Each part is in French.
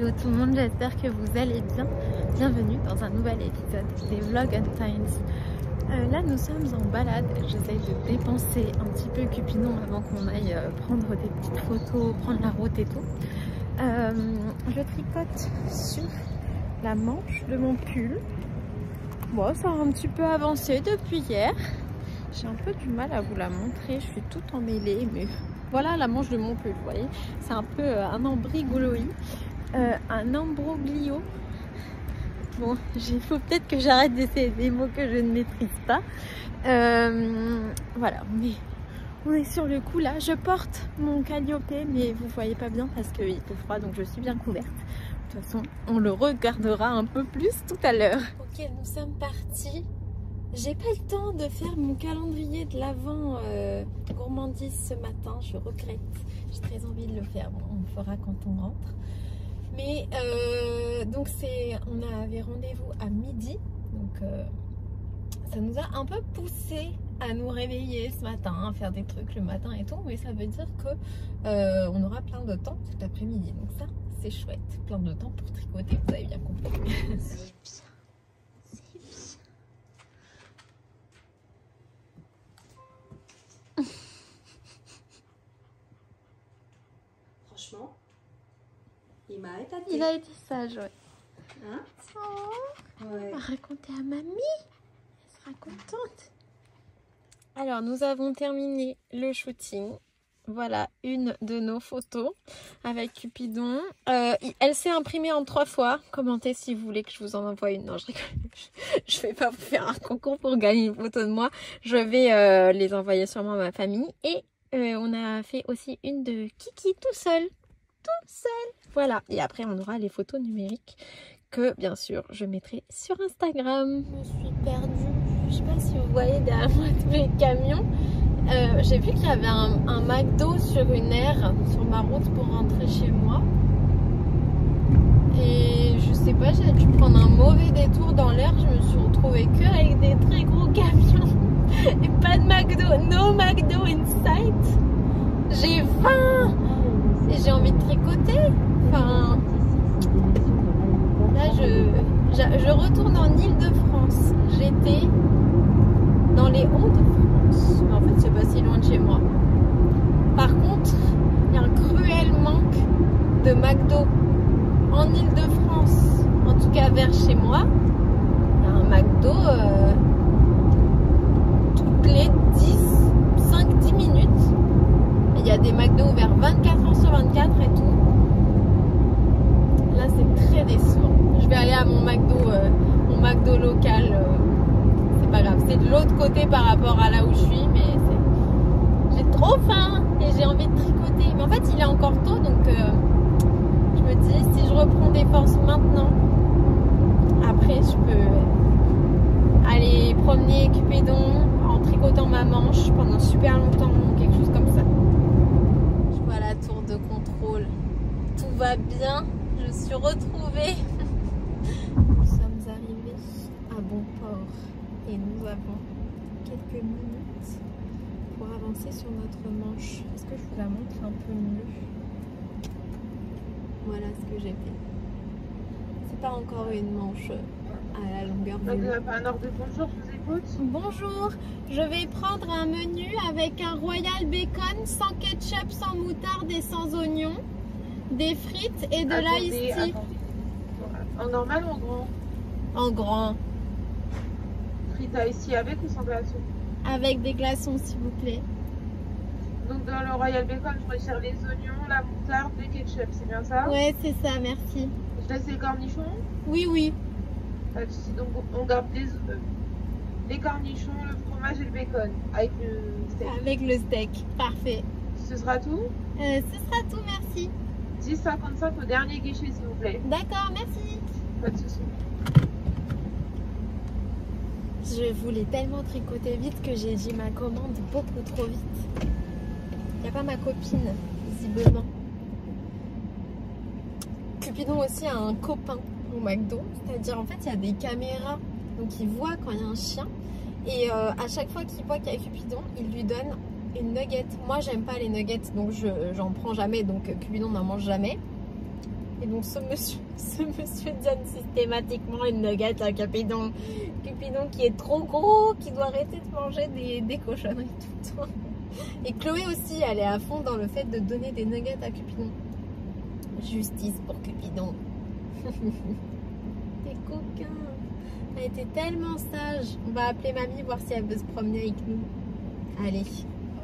Hello tout le monde, j'espère que vous allez bien. Bienvenue dans un nouvel épisode des Vlog Untimed. Là nous sommes en balade, j'essaye de dépenser un petit peu Cupidon avant qu'on aille prendre des petites photos, prendre la route et tout. Je tricote sur la manche de mon pull. Bon, ça a un petit peu avancé depuis hier. J'ai un peu du mal à vous la montrer, je suis toute emmêlée, mais voilà la manche de mon pull, vous voyez. C'est un peu un embroglio. Un imbroglio. Bon, il faut peut-être que j'arrête d'essayer des mots que je ne maîtrise pas. Voilà, on est sur le coup là. Je porte mon calliope, mais vous voyez pas bien parce qu'il fait froid, donc je suis bien couverte. De toute façon, on le regardera un peu plus tout à l'heure. Ok, nous sommes partis. J'ai pas le temps de faire mon calendrier de l'Avent gourmandise ce matin, je regrette. J'ai très envie de le faire, bon, on le fera quand on rentre. Mais donc on avait rendez-vous à midi, donc ça nous a un peu poussé à nous réveiller ce matin, à faire des trucs le matin et tout, mais ça veut dire que on aura plein de temps tout l'après-midi, donc ça c'est chouette, plein de temps pour tricoter, vous avez bien compris. C'est bien, c'est bien. Franchement, il m'a épaté. Il a été sage, ouais. Hein? Oh, Ouais. on va raconter à mamie, elle sera contente. Alors, nous avons terminé le shooting. Voilà une de nos photos avec Cupidon. Elle s'est imprimée en 3 fois. Commentez si vous voulez que je vous en envoie une. Non, je rigole. Je vais pas vous faire un concours pour gagner une photo de moi. Je vais les envoyer sûrement à ma famille. Et on a fait aussi une de Kiki tout seul. Tout seul. Voilà. Et après, on aura les photos numériques que, bien sûr, je mettrai sur Instagram. Je me suis perdue. Je sais pas si vous voyez derrière moi tous les camions. J'ai vu qu'il y avait un McDo sur une aire sur ma route pour rentrer chez moi. Et je sais pas, j'ai dû prendre un mauvais détour dans l'air. Je me suis retrouvée que avec des très gros camions. Et pas de McDo. No McDo in sight. J'ai faim. Et j'ai envie de tricoter. Enfin, là je retourne en Île-de-France. J'étais dans les Hauts-de-France. En fait, c'est pas si loin de chez moi. Par contre, il y a un cruel manque de McDo en Île-de-France. En tout cas, vers chez moi, il y a un McDo toutes les 5-10 minutes. Il y a des McDo ouverts 24 heures sur 24 et tout. Là, c'est très décevant. Je vais aller à mon McDo local. C'est pas grave. C'est de l'autre côté par rapport à là où je suis, mais j'ai trop faim et j'ai envie de tricoter. Mais en fait, il est encore tôt, donc je me dis si je reprends des forces maintenant, après je peux aller promener Cupidon en tricotant ma manche pendant super longtemps, quelque chose comme ça. Je vois la tour de contrôle. Tout va bien. Je suis retrouvée. Nous sommes arrivés à bon port et nous avons quelques minutes pour avancer sur notre manche. Est-ce que je vous la montre un peu mieux? Voilà ce que j'ai fait. C'est pas encore une manche à la longueur du Vous avez un ordre de bonjour, je vous écoute. Bonjour, je vais prendre un menu avec un royal bacon sans ketchup, sans moutarde et sans oignon, des frites et de l'ice tea. En normal ou en grand? En grand, Frites ici avec ou sans glaçons? avec des glaçons s'il vous plaît. Donc dans le Royal Bacon, je retire les oignons, la moutarde, le ketchup, c'est bien ça? Ouais, c'est ça, merci. Je laisse les cornichons? Oui, oui. Pas de souci. Donc on garde les cornichons, le fromage et le bacon avec le steak. Avec le steak, parfait. Ce sera tout? Ce sera tout, merci. 10,55 au dernier guichet s'il vous plaît. D'accord, merci. Pas de souci. Je voulais tellement tricoter vite que j'ai dit ma commande beaucoup trop vite. Il n'y a pas ma copine, visiblement. Cupidon aussi a un copain au McDo. C'est-à-dire, en fait, il y a des caméras. Donc, il voit quand il y a un chien. Et à chaque fois qu'il voit qu'il y a Cupidon, il lui donne une nugget. Moi, j'aime pas les nuggets, donc j'en prends jamais. Donc, Cupidon n'en mange jamais. Et donc ce monsieur donne systématiquement une nugget à Cupidon. Cupidon qui est trop gros, qui doit arrêter de manger des cochonneries tout le temps. Et Chloé aussi, elle est à fond dans le fait de donner des nuggets à Cupidon. Justice pour Cupidon. T'es coquin. Elle était tellement sage. On va appeler mamie, voir si elle veut se promener avec nous. Allez.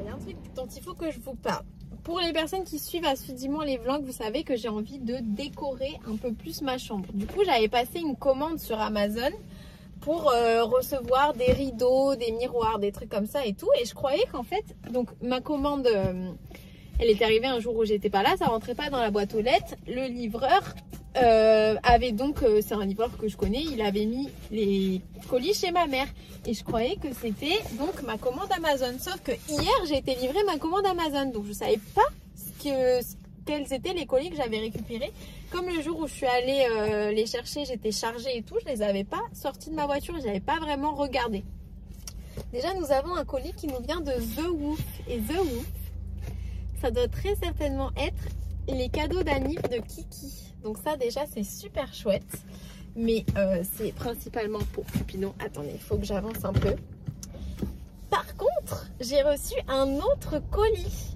Il y a un truc dont il faut que je vous parle. Pour les personnes qui suivent assidûment les vlogs, vous savez que j'ai envie de décorer un peu plus ma chambre. Du coup, j'avais passé une commande sur Amazon pour recevoir des rideaux, des miroirs, des trucs comme ça et tout. Et je croyais qu'en fait, donc ma commande, elle est arrivée un jour où j'étais pas là, ça rentrait pas dans la boîte aux lettres. Le livreur avait donc, c'est un livreur que je connais, il avait mis les colis chez ma mère. Et je croyais que c'était donc ma commande Amazon. Sauf que hier, j'ai été livrée ma commande Amazon. Donc je savais pas quels étaient les colis que j'avais récupérés. Comme le jour où je suis allée les chercher, j'étais chargée et tout, je les avais pas sortis de ma voiture, je n'avais pas vraiment regardé. Déjà, nous avons un colis qui nous vient de The Woof. Et The Woof, ça doit très certainement être les cadeaux d'anniv de Kiki. Donc ça, déjà, c'est super chouette. Mais c'est principalement pour Cupidon. Attendez, il faut que j'avance un peu. Par contre, j'ai reçu un autre colis.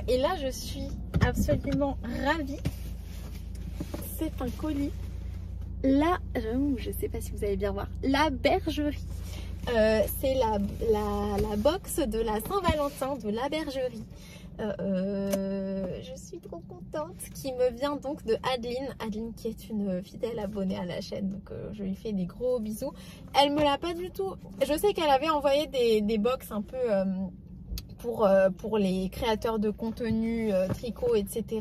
Et là, je suis absolument ravie. C'est un colis. Là, je ne sais pas si vous allez bien voir. La bergerie. C'est la box de la Saint-Valentin de la bergerie. Je suis trop contente. Qui me vient donc de Adeline. Adeline qui est une fidèle abonnée à la chaîne. Donc je lui fais des gros bisous. Elle me l'a pas du tout. Je sais qu'elle avait envoyé des box un peu pour les créateurs de contenu, tricot, etc.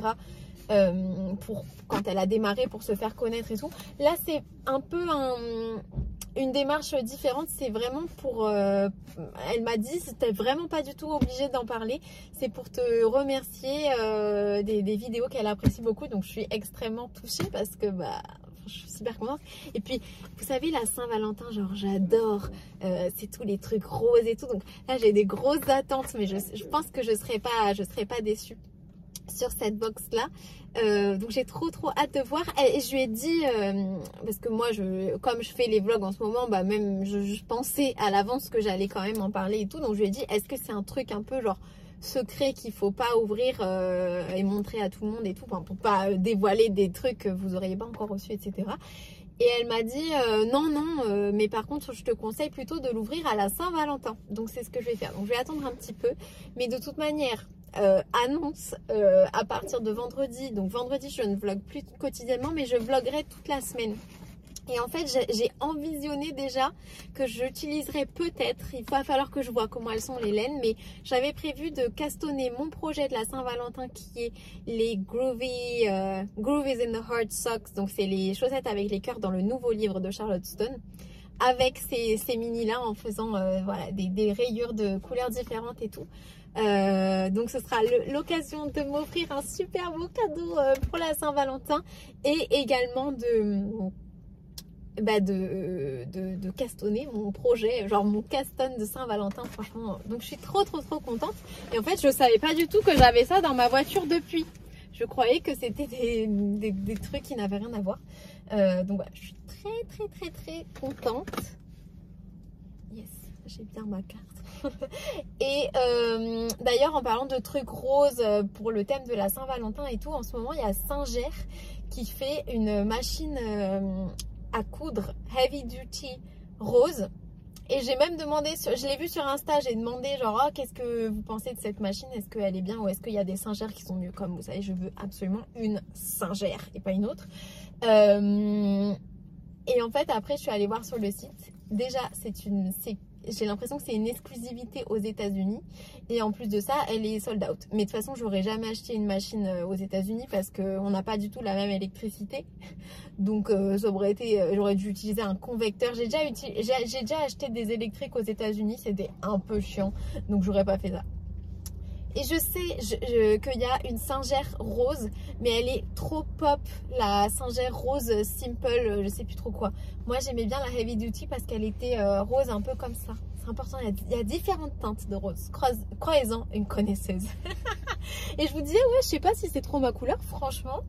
Pour quand elle a démarré pour se faire connaître et tout. Là c'est un peu une démarche différente, c'est vraiment pour elle m'a dit c'était vraiment pas du tout obligé d'en parler, c'est pour te remercier des vidéos qu'elle apprécie beaucoup, donc je suis extrêmement touchée parce que bah je suis super contente. Et puis vous savez la Saint-Valentin, genre j'adore c'est tous les trucs roses et tout, donc là j'ai des grosses attentes, mais je pense que je serai pas déçue sur cette box là. Donc j'ai trop hâte de voir. Et je lui ai dit parce que moi comme je fais les vlogs en ce moment, bah même je pensais à l'avance que j'allais quand même en parler et tout, donc je lui ai dit est-ce que c'est un truc un peu genre secret qu'il faut pas ouvrir et montrer à tout le monde et tout, enfin, pour pas dévoiler des trucs que vous auriez pas encore reçus, etc. Et elle m'a dit non, mais par contre je te conseille plutôt de l'ouvrir à la Saint-Valentin. Donc c'est ce que je vais faire. Donc je vais attendre un petit peu, mais de toute manière annonce à partir de vendredi. Donc vendredi je ne vlog plus quotidiennement, mais je vloguerai toute la semaine. Et en fait j'ai envisionné déjà que j'utiliserai peut-être, il va falloir que je vois comment elles sont les laines, mais j'avais prévu de castonner mon projet de la Saint-Valentin qui est les Groove is in the Heart Socks. Donc c'est les chaussettes avec les cœurs dans le nouveau livre de Charlotte Stone, avec ces mini là en faisant voilà, des rayures de couleurs différentes et tout. Donc ce sera l'occasion de m'offrir un super beau cadeau pour la Saint-Valentin, et également de castonner mon projet, genre mon caston de Saint-Valentin, franchement. Donc je suis trop contente. Et en fait je savais pas du tout que j'avais ça dans ma voiture depuis. Je croyais que c'était des trucs qui n'avaient rien à voir. Donc voilà, je suis très contente. Yes, j'ai bien ma carte. Et d'ailleurs en parlant de trucs roses pour le thème de la Saint-Valentin et tout, en ce moment il y a Singer qui fait une machine à coudre heavy duty rose. Et j'ai même demandé, je l'ai vu sur Insta, j'ai demandé genre oh, qu'est-ce que vous pensez de cette machine, est-ce qu'elle est bien ou est-ce qu'il y a des Singer qui sont mieux. Comme vous savez, je veux absolument une Singer et pas une autre. Et en fait après je suis allée voir sur le site. Déjà j'ai l'impression que c'est une exclusivité aux États-Unis, et en plus de ça elle est sold out. Mais de toute façon j'aurais jamais acheté une machine aux États-Unis parce qu'on n'a pas du tout la même électricité, donc ça aurait été, j'aurais dû utiliser un convecteur. J'ai déjà acheté des électriques aux États-Unis, c'était un peu chiant, donc j'aurais pas fait ça. Et je sais qu'il y a une Singer rose, mais elle est trop pop, la Singer rose simple, je sais plus trop quoi. Moi j'aimais bien la heavy duty parce qu'elle était rose un peu comme ça. C'est important, il y a différentes teintes de rose. Croyez-en une connaisseuse. Et je vous disais, ouais, je sais pas si c'est trop ma couleur, franchement.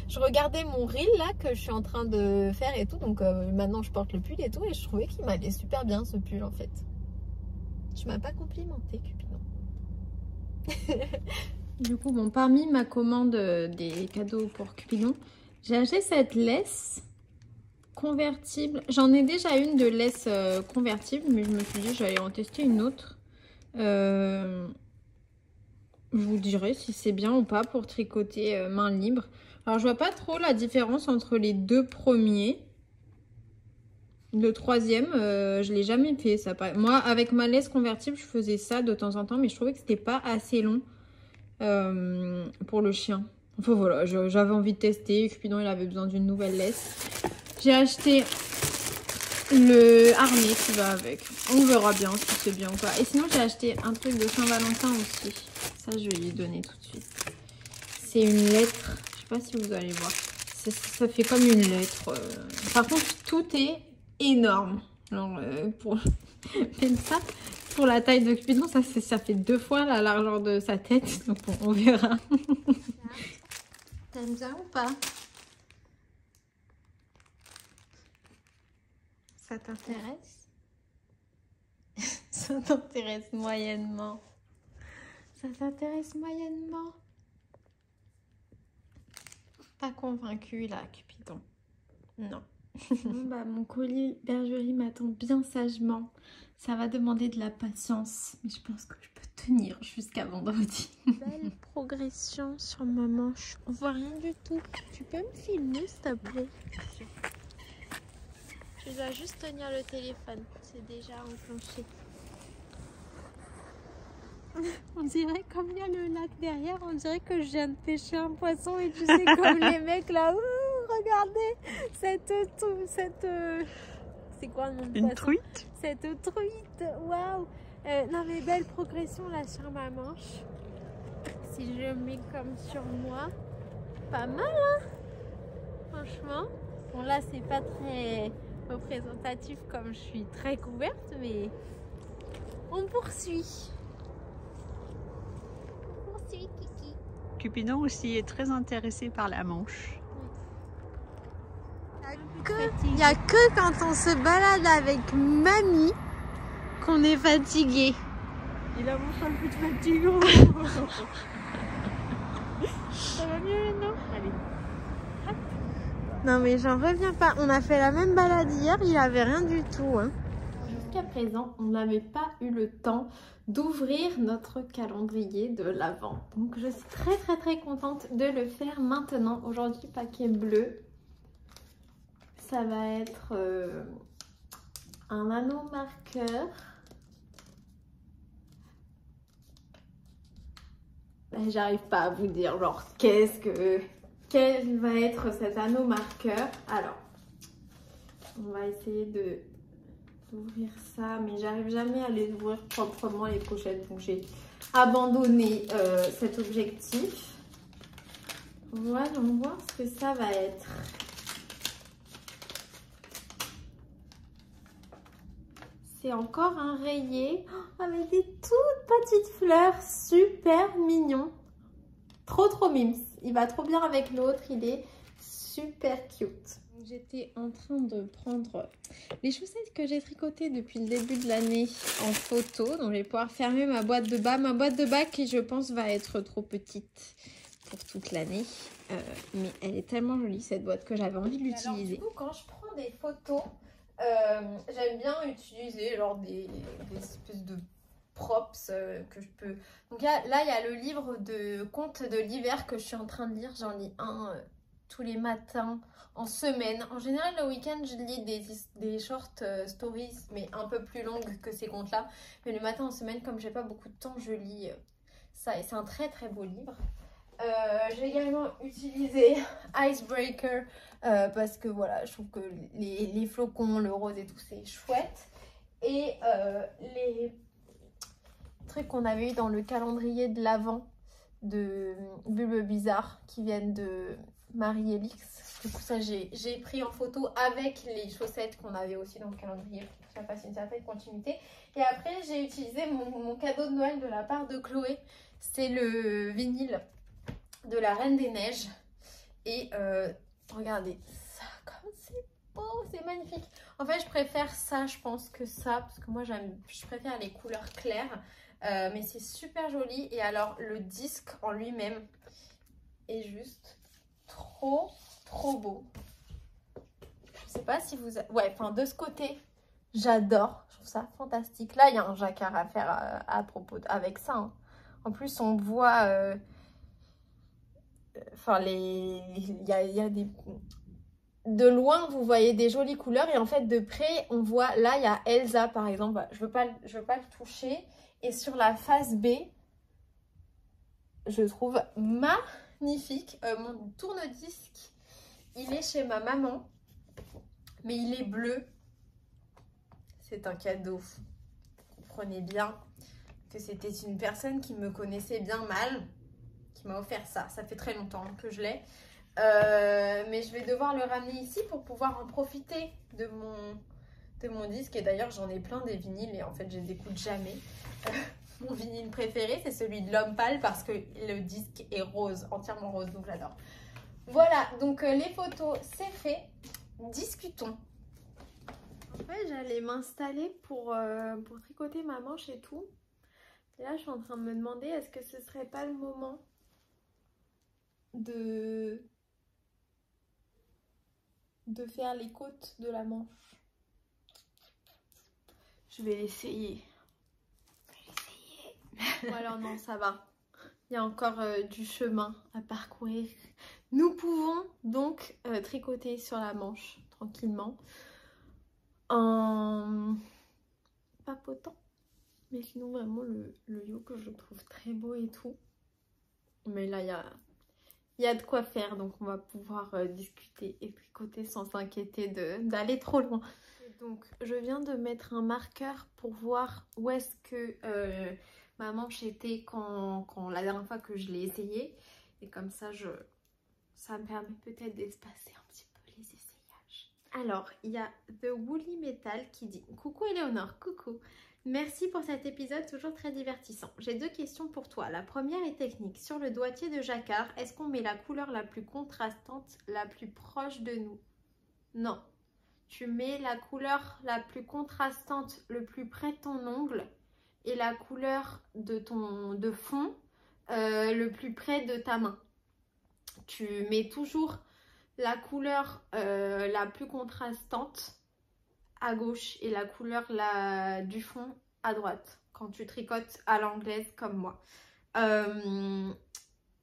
Je regardais mon reel là que je suis en train de faire et tout. Donc maintenant je porte le pull et tout. Et je trouvais qu'il m'allait super bien ce pull en fait. Tu m'as pas complimenté, Cupidon. Du coup, bon, parmi ma commande des cadeaux pour Cupidon, j'ai acheté cette laisse convertible. J'en ai déjà une de laisse convertible, mais je me suis dit j'allais en tester une autre. Je vous dirai si c'est bien ou pas pour tricoter main libre. Alors je vois pas trop la différence entre les deux premiers. Le troisième, je l'ai jamais fait. Ça. Moi, avec ma laisse convertible, je faisais ça de temps en temps, mais je trouvais que c'était pas assez long pour le chien. Enfin voilà, j'avais envie de tester. Cupidon, il avait besoin d'une nouvelle laisse. J'ai acheté le harnais qui va avec. On verra bien si c'est bien ou pas. Et sinon, j'ai acheté un truc de Saint-Valentin aussi. Ça, je vais lui donner tout de suite. C'est une lettre. Je sais pas si vous allez voir. Ça fait comme une lettre. Par contre, tout est énorme. Alors, pour même ça, pour la taille de Cupidon, ça fait 2 fois la largeur de sa tête. Donc, on verra. T'aimes bien ou pas? Ça t'intéresse? Ça t'intéresse moyennement. Ça t'intéresse moyennement? Pas convaincu là, Cupidon. Non. Bon, bah, mon colis bergerie m'attend bien sagement. Ça va demander de la patience, mais je pense que je peux tenir jusqu'à vendredi. Belle progression sur ma manche. On voit rien du tout. Tu peux me filmer s'il te plaît? Je dois juste tenir le téléphone. C'est déjà enclenché. On dirait, comme il y a le lac derrière, on dirait que je viens de pêcher un poisson et tu sais, comme les mecs là. Regardez cette c'est quoi le nom de poisson? Une truite. Cette truite, waouh. Non mais belle progression là sur ma manche. Si je mets comme sur moi, pas mal hein. Franchement. Bon là c'est pas très représentatif comme je suis très couverte, mais on poursuit. On poursuit Kiki. Cupidon aussi est très intéressé par la manche. Il n'y a que quand on se balade avec mamie qu'on est fatigué. Il a mon un peu de fatigant. Ça va mieux maintenant? Allez. Hop. Non mais j'en reviens pas. On a fait la même balade hier, il avait rien du tout. Hein. Jusqu'à présent, on n'avait pas eu le temps d'ouvrir notre calendrier de l'Avent. Donc je suis très contente de le faire maintenant. Aujourd'hui, paquet bleu. Ça va être un anneau marqueur. J'arrive pas à vous dire genre quel va être cet anneau marqueur. Alors, on va essayer d'ouvrir ça, mais j'arrive jamais à les ouvrir proprement les pochettes, donc j'ai abandonné cet objectif. Voyons voir ce que ça va être. C'est encore un rayé avec des toutes petites fleurs, super mignon. Trop mimes. Il va trop bien avec l'autre, il est super cute. J'étais en train de prendre les chaussettes que j'ai tricotées depuis le début de l'année en photo. Donc je vais pouvoir fermer ma boîte de bas. Ma boîte de bas qui je pense va être trop petite pour toute l'année. Mais elle est tellement jolie cette boîte que j'avais envie de l'utiliser. Du coup quand je prends des photos... j'aime bien utiliser genre des espèces de props que je peux... Donc là il y a le livre de contes de l'hiver que je suis en train de lire. J'en lis un tous les matins en semaine. En général le week-end je lis des short stories mais un peu plus longues que ces contes là. Mais le matin en semaine comme j'ai pas beaucoup de temps je lis ça et c'est un très beau livre. J'ai également utilisé Icebreaker parce que voilà, je trouve que les flocons, le rose et tout, c'est chouette. Et les trucs qu'on avait eu dans le calendrier de l'Avent de Bulbe Bizarre qui viennent de Marie-Elix. Du coup, ça, j'ai pris en photo avec les chaussettes qu'on avait aussi dans le calendrier pour que ça fasse une certaine continuité. Et après, j'ai utilisé mon cadeau de Noël de la part de Chloé. C'est le vinyle de la Reine des Neiges Et regardez ça, comme c'est beau, c'est magnifique. En fait, je préfère ça, je pense, que ça, parce que moi, je préfère les couleurs claires. Mais c'est super joli. Et alors, le disque en lui-même est juste trop beau. Je sais pas si vous... Ouais, enfin, de ce côté, j'adore. Je trouve ça fantastique. Là, il y a un jacquard à faire à propos avec ça. Hein. En plus, on voit... Enfin, il y a des... De loin, vous voyez des jolies couleurs. Et en fait, de près, on voit... Là, il y a Elsa, par exemple. Je veux pas le toucher. Et sur la face B, je trouve magnifique. Mon tourne-disque, il est chez ma maman. Mais il est bleu. C'est un cadeau. Vous comprenez bien que c'était une personne qui me connaissait bien mal qui m'a offert ça. Ça fait très longtemps que je l'ai. Mais je vais devoir le ramener ici pour pouvoir en profiter de mon disque. Et d'ailleurs, j'en ai plein des vinyles et en fait, je les écoute jamais. Mon vinyle préféré, c'est celui de l'homme pâle parce que le disque est rose, entièrement rose, donc j'adore. Voilà, donc les photos, c'est fait. Discutons. En fait, j'allais m'installer pour tricoter ma manche et tout. Et là, je suis en train de me demander, est-ce que ce serait pas le moment de faire les côtes de la manche. Je vais l'essayer. Ou alors non, ça va. Il y a encore du chemin à parcourir. Nous pouvons donc tricoter sur la manche tranquillement en papotant. Mais sinon vraiment le yoke je le trouve très beau et tout. Mais là il y a de quoi faire, donc on va pouvoir discuter et tricoter sans s'inquiéter d'aller trop loin. Donc je viens de mettre un marqueur pour voir où est-ce que ma manche était quand la dernière fois que je l'ai essayé. Et comme ça, ça me permet peut-être d'espacer un petit peu les essayages. Alors, il y a The Woolly Metal qui dit « Coucou Éléonore, coucou !» Merci pour cet épisode toujours très divertissant. J'ai deux questions pour toi. La première est technique. Sur le doigtier de jacquard, est-ce qu'on met la couleur la plus contrastante, la plus proche de nous? Non. Tu mets la couleur la plus contrastante le plus près de ton ongle et la couleur de fond le plus près de ta main. Tu mets toujours la couleur la plus contrastante à gauche et la couleur du fond à droite quand tu tricotes à l'anglaise comme moi.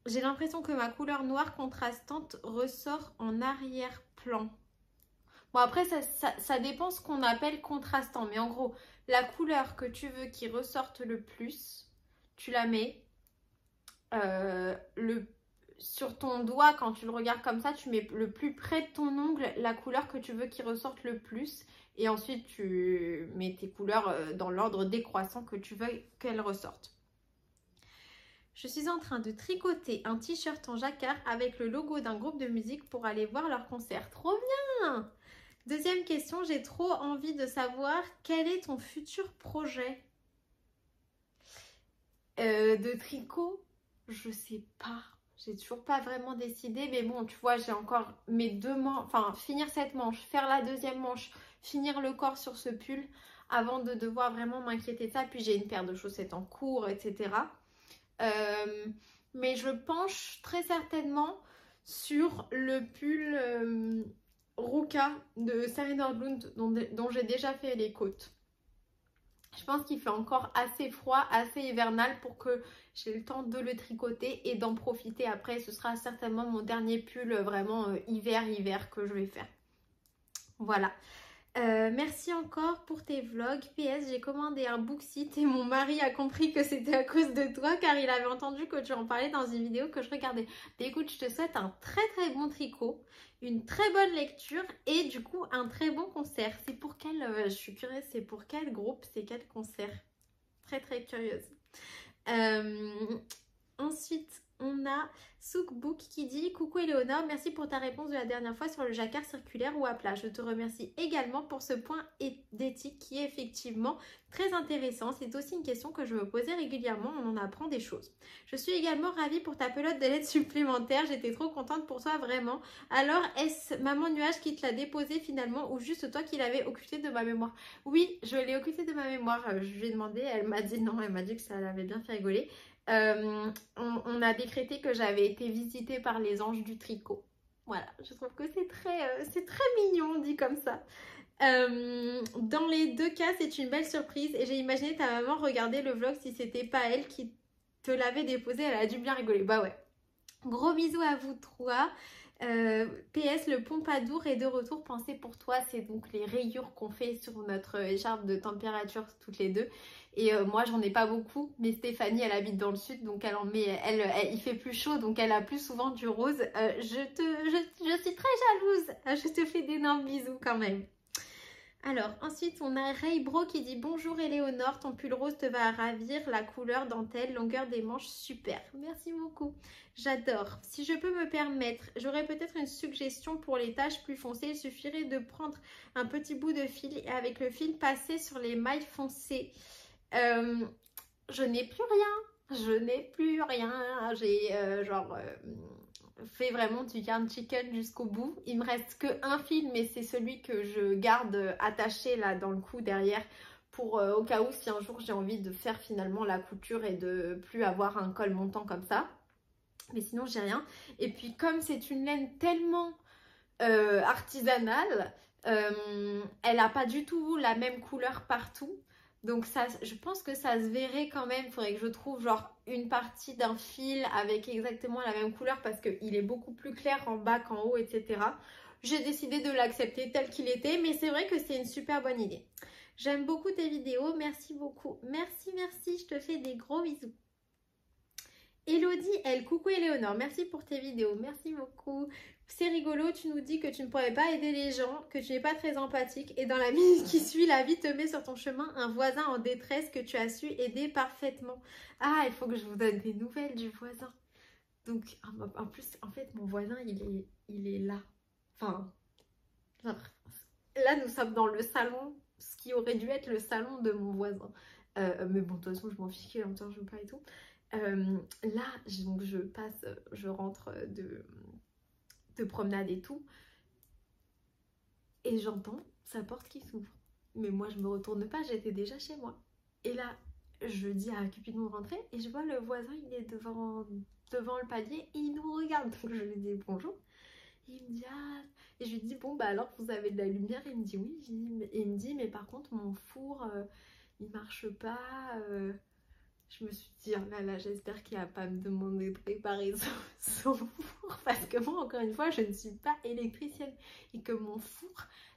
J'ai l'impression que ma couleur noire contrastante ressort en arrière-plan. Bon après ça dépend ce qu'on appelle contrastant, mais en gros la couleur que tu veux qui ressorte le plus, tu la mets sur ton doigt. Quand tu le regardes comme ça, tu mets le plus près de ton ongle la couleur que tu veux qui ressorte le plus. Et ensuite, tu mets tes couleurs dans l'ordre décroissant que tu veux qu'elles ressortent. Je suis en train de tricoter un t-shirt en jacquard avec le logo d'un groupe de musique pour aller voir leur concert. Trop bien! Deuxième question, j'ai trop envie de savoir quel est ton futur projet de tricot. Je sais pas. J'ai toujours pas vraiment décidé. Mais bon, tu vois, j'ai encore mes deux manches. Enfin, finir cette manche, faire la deuxième manche, finir le corps sur ce pull avant de devoir vraiment m'inquiéter de ça. Puis j'ai une paire de chaussettes en cours, etc. Mais je penche très certainement sur le pull Ruka de Sarah Nordlund dont j'ai déjà fait les côtes. Je pense qu'il fait encore assez froid, assez hivernal pour que j'ai le temps de le tricoter et d'en profiter après. Ce sera certainement mon dernier pull vraiment hiver que je vais faire. Voilà. Merci encore pour tes vlogs. PS, j'ai commandé un Booksite et mon mari a compris que c'était à cause de toi car il avait entendu que tu en parlais dans une vidéo que je regardais. Mais écoute, je te souhaite un très bon tricot, une très bonne lecture et du coup un très bon concert. C'est pour quel... je suis curieuse, c'est pour quel groupe, c'est quel concert? Très curieuse. Ensuite, on a Soukbook qui dit: coucou Éléonore, merci pour ta réponse de la dernière fois sur le jacquard circulaire ou à plat. Je te remercie également pour ce point d'éthique qui est effectivement très intéressant. C'est aussi une question que je me posais régulièrement, on en apprend des choses. Je suis également ravie pour ta pelote de laine supplémentaire, j'étais trop contente pour toi vraiment. Alors est-ce Maman Nuage qui te l'a déposé finalement ou juste toi qui l'avais occulté de ma mémoire? Oui, je l'ai occulté de ma mémoire, je lui ai demandé, elle m'a dit non, elle m'a dit que ça l'avait bien fait rigoler. On a décrété que j'avais été visitée par les anges du tricot. Voilà, je trouve que c'est très mignon dit comme ça. Dans les deux cas, c'est une belle surprise et j'ai imaginé ta maman regarder le vlog si c'était pas elle qui te l'avait déposé, elle a dû bien rigoler. Bah ouais. Gros bisous à vous trois. PS, le Pompadour est de retour, pensez pour toi, c'est donc les rayures qu'on fait sur notre écharpe de température toutes les deux. Et moi j'en ai pas beaucoup, mais Stéphanie elle habite dans le sud, donc elle en met, il fait plus chaud, donc elle a plus souvent du rose. Je suis très jalouse, je te fais d'énormes bisous quand même. Alors ensuite on a Raybro qui dit: bonjour Éléonore, ton pull rose te va ravir, la couleur dentelle, longueur des manches super, merci beaucoup, j'adore. Si je peux me permettre, j'aurais peut-être une suggestion pour les taches plus foncées. Il suffirait de prendre un petit bout de fil et avec le fil passer sur les mailles foncées. Je n'ai plus rien, j'ai fait vraiment du yarn chicken jusqu'au bout. Il me reste que un fil, mais c'est celui que je garde attaché là dans le cou derrière pour au cas où si un jour j'ai envie de faire finalement la couture et de plus avoir un col montant comme ça. Mais sinon j'ai rien. Et puis comme c'est une laine tellement artisanale, elle n'a pas du tout la même couleur partout. Donc ça, je pense que ça se verrait quand même. Il faudrait que je trouve genre une partie d'un fil avec exactement la même couleur parce qu'il est beaucoup plus clair en bas qu'en haut, etc. J'ai décidé de l'accepter tel qu'il était, mais c'est vrai que c'est une super bonne idée. J'aime beaucoup tes vidéos, merci beaucoup. Merci, je te fais des gros bisous. Elodie, elle, coucou Éléonore, merci pour tes vidéos, merci beaucoup. C'est rigolo, tu nous dis que tu ne pourrais pas aider les gens, que tu n'es pas très empathique et dans la minute qui suit, la vie te met sur ton chemin un voisin en détresse que tu as su aider parfaitement. Ah, il faut que je vous donne des nouvelles du voisin. Donc, en plus, en fait, mon voisin, il est là. Enfin, là, nous sommes dans le salon, ce qui aurait dû être le salon de mon voisin. Mais bon, de toute façon, je m'en fiche, en même temps, je veux pas et tout. Là, donc je rentre de promenade et tout et j'entends sa porte qui s'ouvre, mais moi je me retourne pas, j'étais déjà chez moi et là je dis à Cupidon de rentrer et je vois le voisin, il est devant le palier et il nous regarde, donc je lui dis bonjour et il me dit ah, et je lui dis bon bah alors vous avez de la lumière, il me dit oui, et il me dit mais par contre mon four il marche pas. Je me suis dit, oh là, j'espère qu'il va pas me demander de réparer son four. Parce que moi, encore une fois, je ne suis pas électricienne. Et que mon four,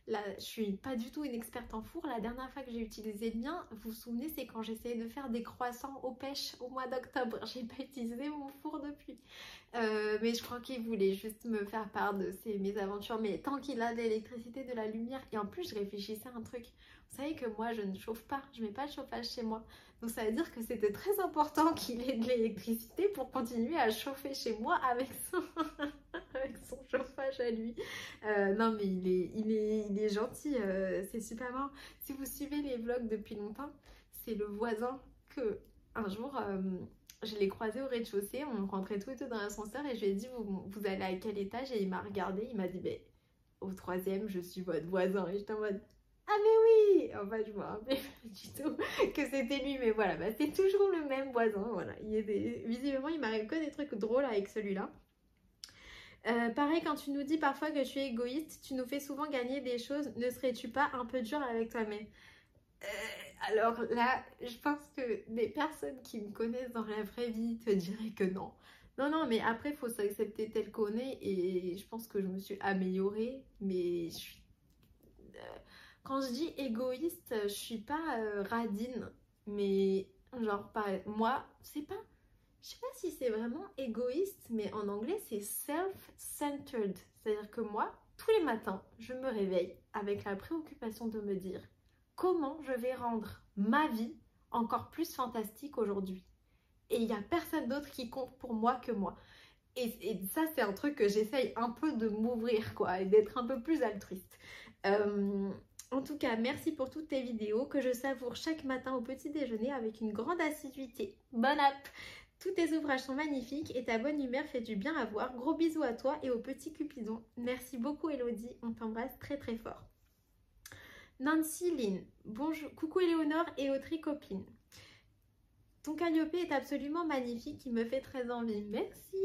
là, je suis pas du tout une experte en four. La dernière fois que j'ai utilisé le mien, vous vous souvenez, c'est quand j'essayais de faire des croissants aux pêches au mois d'octobre. J'ai pas utilisé mon four depuis. Mais je crois qu'il voulait juste me faire part de ses mésaventures. Mais tant qu'il a de l'électricité, de la lumière. Et en plus, je réfléchissais à un truc. Vous savez que moi, je ne chauffe pas. Je mets pas de chauffage chez moi. Donc ça veut dire que c'était très important qu'il ait de l'électricité pour continuer à chauffer chez moi avec son chauffage à lui. Non mais il est gentil, c'est super marrant. Si vous suivez les vlogs depuis longtemps, c'est le voisin que un jour je l'ai croisé au rez-de-chaussée, on rentrait tous les deux dans l'ascenseur et je lui ai dit vous allez à quel étage et il m'a regardé, il m'a dit mais au 3e je suis votre voisin et j'étais en mode ah mais oui, en fait je me rappelais pas du tout que c'était lui, mais voilà, bah, c'est toujours le même voisin, voilà. Visiblement il m'arrive que des trucs drôles avec celui-là. Pareil, quand tu nous dis parfois que tu es égoïste, tu nous fais souvent gagner des choses, ne serais-tu pas un peu dur avec toi-même? Alors là, je pense que des personnes qui me connaissent dans la vraie vie te diraient que non. Non, mais après il faut s'accepter tel qu'on est et je pense que je me suis améliorée, mais je suis... Quand je dis égoïste, je suis pas radine, mais genre moi, je sais pas si c'est vraiment égoïste, mais en anglais c'est self-centered. C'est-à-dire que moi, tous les matins, je me réveille avec la préoccupation de me dire comment je vais rendre ma vie encore plus fantastique aujourd'hui. et il n'y a personne d'autre qui compte pour moi que moi. Et ça, c'est un truc que j'essaye un peu de m'ouvrir, quoi, et d'être un peu plus altruiste. En tout cas, merci pour toutes tes vidéos que je savoure chaque matin au petit déjeuner avec une grande assiduité. Bonne app! Tous tes ouvrages sont magnifiques et ta bonne humeur fait du bien à voir. Gros bisous à toi et au petit Cupidon. Merci beaucoup Elodie, on t'embrasse très très fort. Nancy Lynn, bonjour, coucou Éléonore et Autry copine. Ton Calliope est absolument magnifique, il me fait très envie. Merci.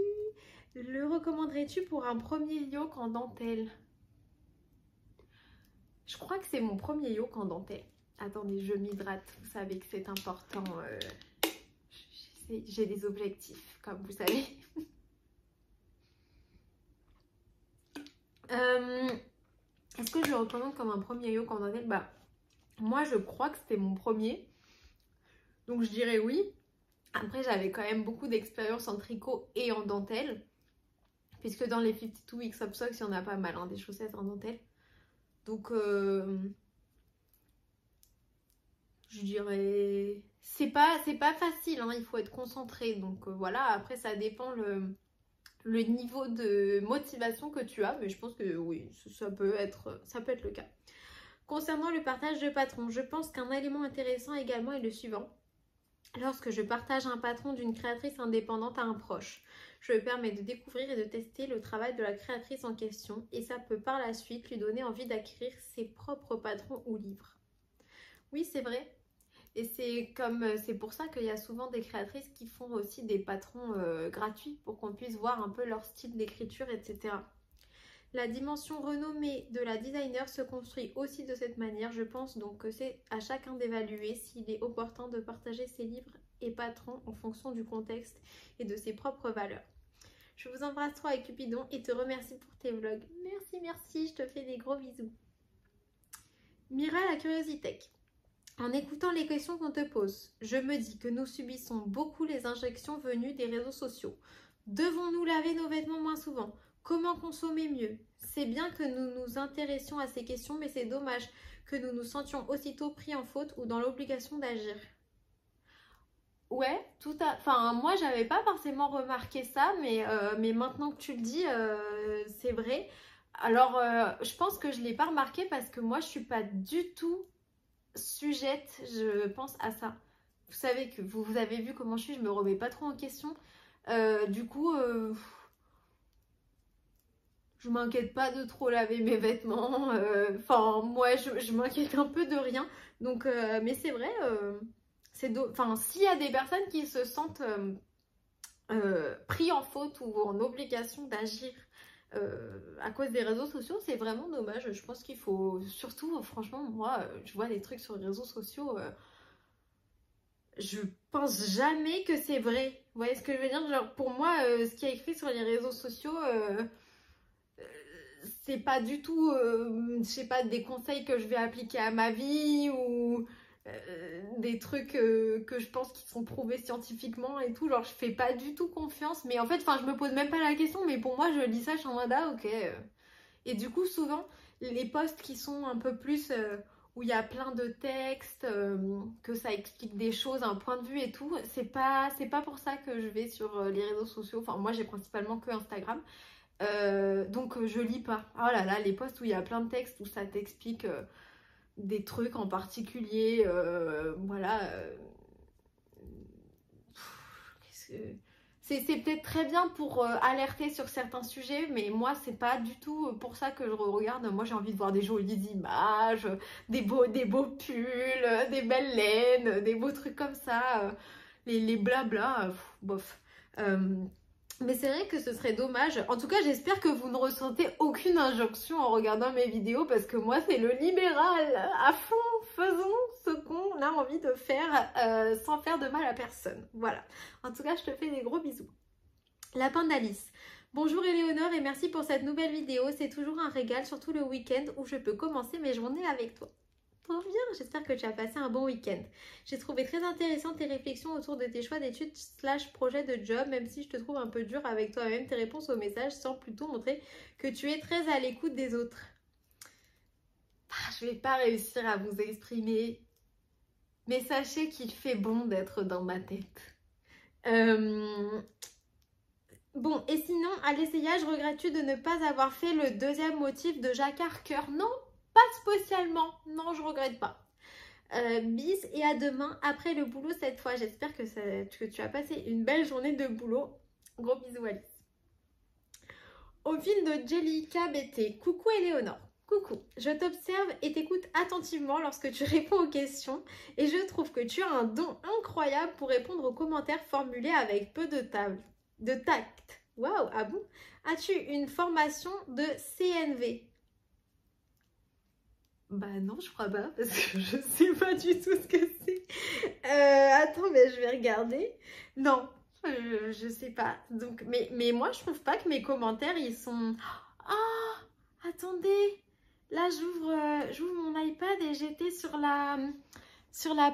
Le recommanderais-tu pour un premier yoke en dentelle? Je crois que c'est mon premier yoke en dentelle. Attendez, je m'hydrate, vous savez que c'est important. J'ai des objectifs, comme vous savez. Est-ce que je le recommande comme un premier yoke en dentelle? Bah, moi, je crois que c'était mon premier. Donc, je dirais oui. Après, j'avais quand même beaucoup d'expérience en tricot et en dentelle. Puisque dans les 52 Weeks of Socks, il y en a pas mal, hein, des chaussettes en dentelle. Donc, je dirais... C'est pas facile, hein, il faut être concentré. Donc, voilà, après, ça dépend le niveau de motivation que tu as. Mais je pense que oui, ça peut être le cas. Concernant le partage de patrons, je pense qu'un élément intéressant également est le suivant. Lorsque je partage un patron d'une créatrice indépendante à un proche, je me permets de découvrir et de tester le travail de la créatrice en question et ça peut par la suite lui donner envie d'acquérir ses propres patrons ou livres. Oui, c'est vrai. Et c'est pour ça qu'il y a souvent des créatrices qui font aussi des patrons gratuits pour qu'on puisse voir un peu leur style d'écriture, etc. La dimension renommée de la designer se construit aussi de cette manière. Je pense donc que c'est à chacun d'évaluer s'il est opportun de partager ses livres et patrons en fonction du contexte et de ses propres valeurs. Je vous embrasse trop avec Cupidon et te remercie pour tes vlogs. Merci, merci, je te fais des gros bisous. Mira la curiosité. En écoutant les questions qu'on te pose, je me dis que nous subissons beaucoup les injections venues des réseaux sociaux. Devons-nous laver nos vêtements moins souvent? Comment consommer mieux? C'est bien que nous nous intéressions à ces questions, mais c'est dommage que nous nous sentions aussitôt pris en faute ou dans l'obligation d'agir. Ouais, enfin, moi, j'avais pas forcément remarqué ça, mais maintenant que tu le dis, c'est vrai. Alors, je pense que je l'ai pas remarqué parce que moi, je suis pas du tout sujette, je pense, à ça. Vous savez que vous avez vu comment je suis, je me remets pas trop en question. Du coup... je m'inquiète pas de trop laver mes vêtements. Enfin, moi, je m'inquiète un peu de rien. Donc, mais c'est vrai, enfin, s'il y a des personnes qui se sentent pris en faute ou en obligation d'agir à cause des réseaux sociaux, c'est vraiment dommage. Je pense qu'il faut, surtout, franchement, moi, je vois des trucs sur les réseaux sociaux. Je pense jamais que c'est vrai. Vous voyez ce que je veux dire? Genre, pour moi, ce qui est écrit sur les réseaux sociaux... c'est pas du tout, je sais pas, des conseils que je vais appliquer à ma vie ou des trucs que je pense qui sont prouvés scientifiquement et tout. Genre, je fais pas du tout confiance. Mais en fait, enfin, je me pose même pas la question. Mais pour moi, je lis ça, je suis en mode, ah, ok. Et du coup, souvent, les posts qui sont un peu plus où il y a plein de textes, que ça explique des choses, un point de vue et tout, c'est pas pour ça que je vais sur les réseaux sociaux. Enfin, moi, j'ai principalement que Instagram. Donc je lis pas. Oh là là, les posts où il y a plein de textes où ça t'explique des trucs en particulier, voilà. C'est peut-être très bien pour alerter sur certains sujets, mais moi c'est pas du tout pour ça que je regarde. Moi j'ai envie de voir des jolies images, des beaux pulls, des belles laines, des beaux trucs comme ça, les blabla, bof. Mais c'est vrai que ce serait dommage. En tout cas, j'espère que vous ne ressentez aucune injonction en regardant mes vidéos parce que moi, c'est le libéral à fond. Faisons ce qu'on a envie de faire sans faire de mal à personne. Voilà. En tout cas, je te fais des gros bisous. Lapin d'Alice. Bonjour Éléonore et merci pour cette nouvelle vidéo. C'est toujours un régal, surtout le week-end où je peux commencer mes journées avec toi. Trop bien, j'espère que tu as passé un bon week-end. J'ai trouvé très intéressantes tes réflexions autour de tes choix d'études / projet de job, même si je te trouve un peu dur avec toi-même. Tes réponses aux messages semblent plutôt montrer que tu es très à l'écoute des autres. Je vais pas réussir à vous exprimer, mais sachez qu'il fait bon d'être dans ma tête. Bon, et sinon, à l'essayage, regrettes-tu de ne pas avoir fait le deuxième motif de jacquard cœur? Non, pas spécialement. Non, je regrette pas. Bis et à demain après le boulot cette fois. J'espère que tu as passé une belle journée de boulot. Gros bisous Alice. Au fil de Jellica BT. Coucou Éléonore. Coucou, je t'observe et t'écoute attentivement lorsque tu réponds aux questions et je trouve que tu as un don incroyable pour répondre aux commentaires formulés avec peu de tact. Waouh, ah bon? As-tu une formation de CNV? Bah non, je crois pas, parce que je sais pas du tout ce que c'est. Attends, mais je vais regarder. Non, je sais pas. Donc, mais moi, je trouve pas que mes commentaires, ils sont... Ah, attendez. Là, j'ouvre mon iPad et j'étais sur la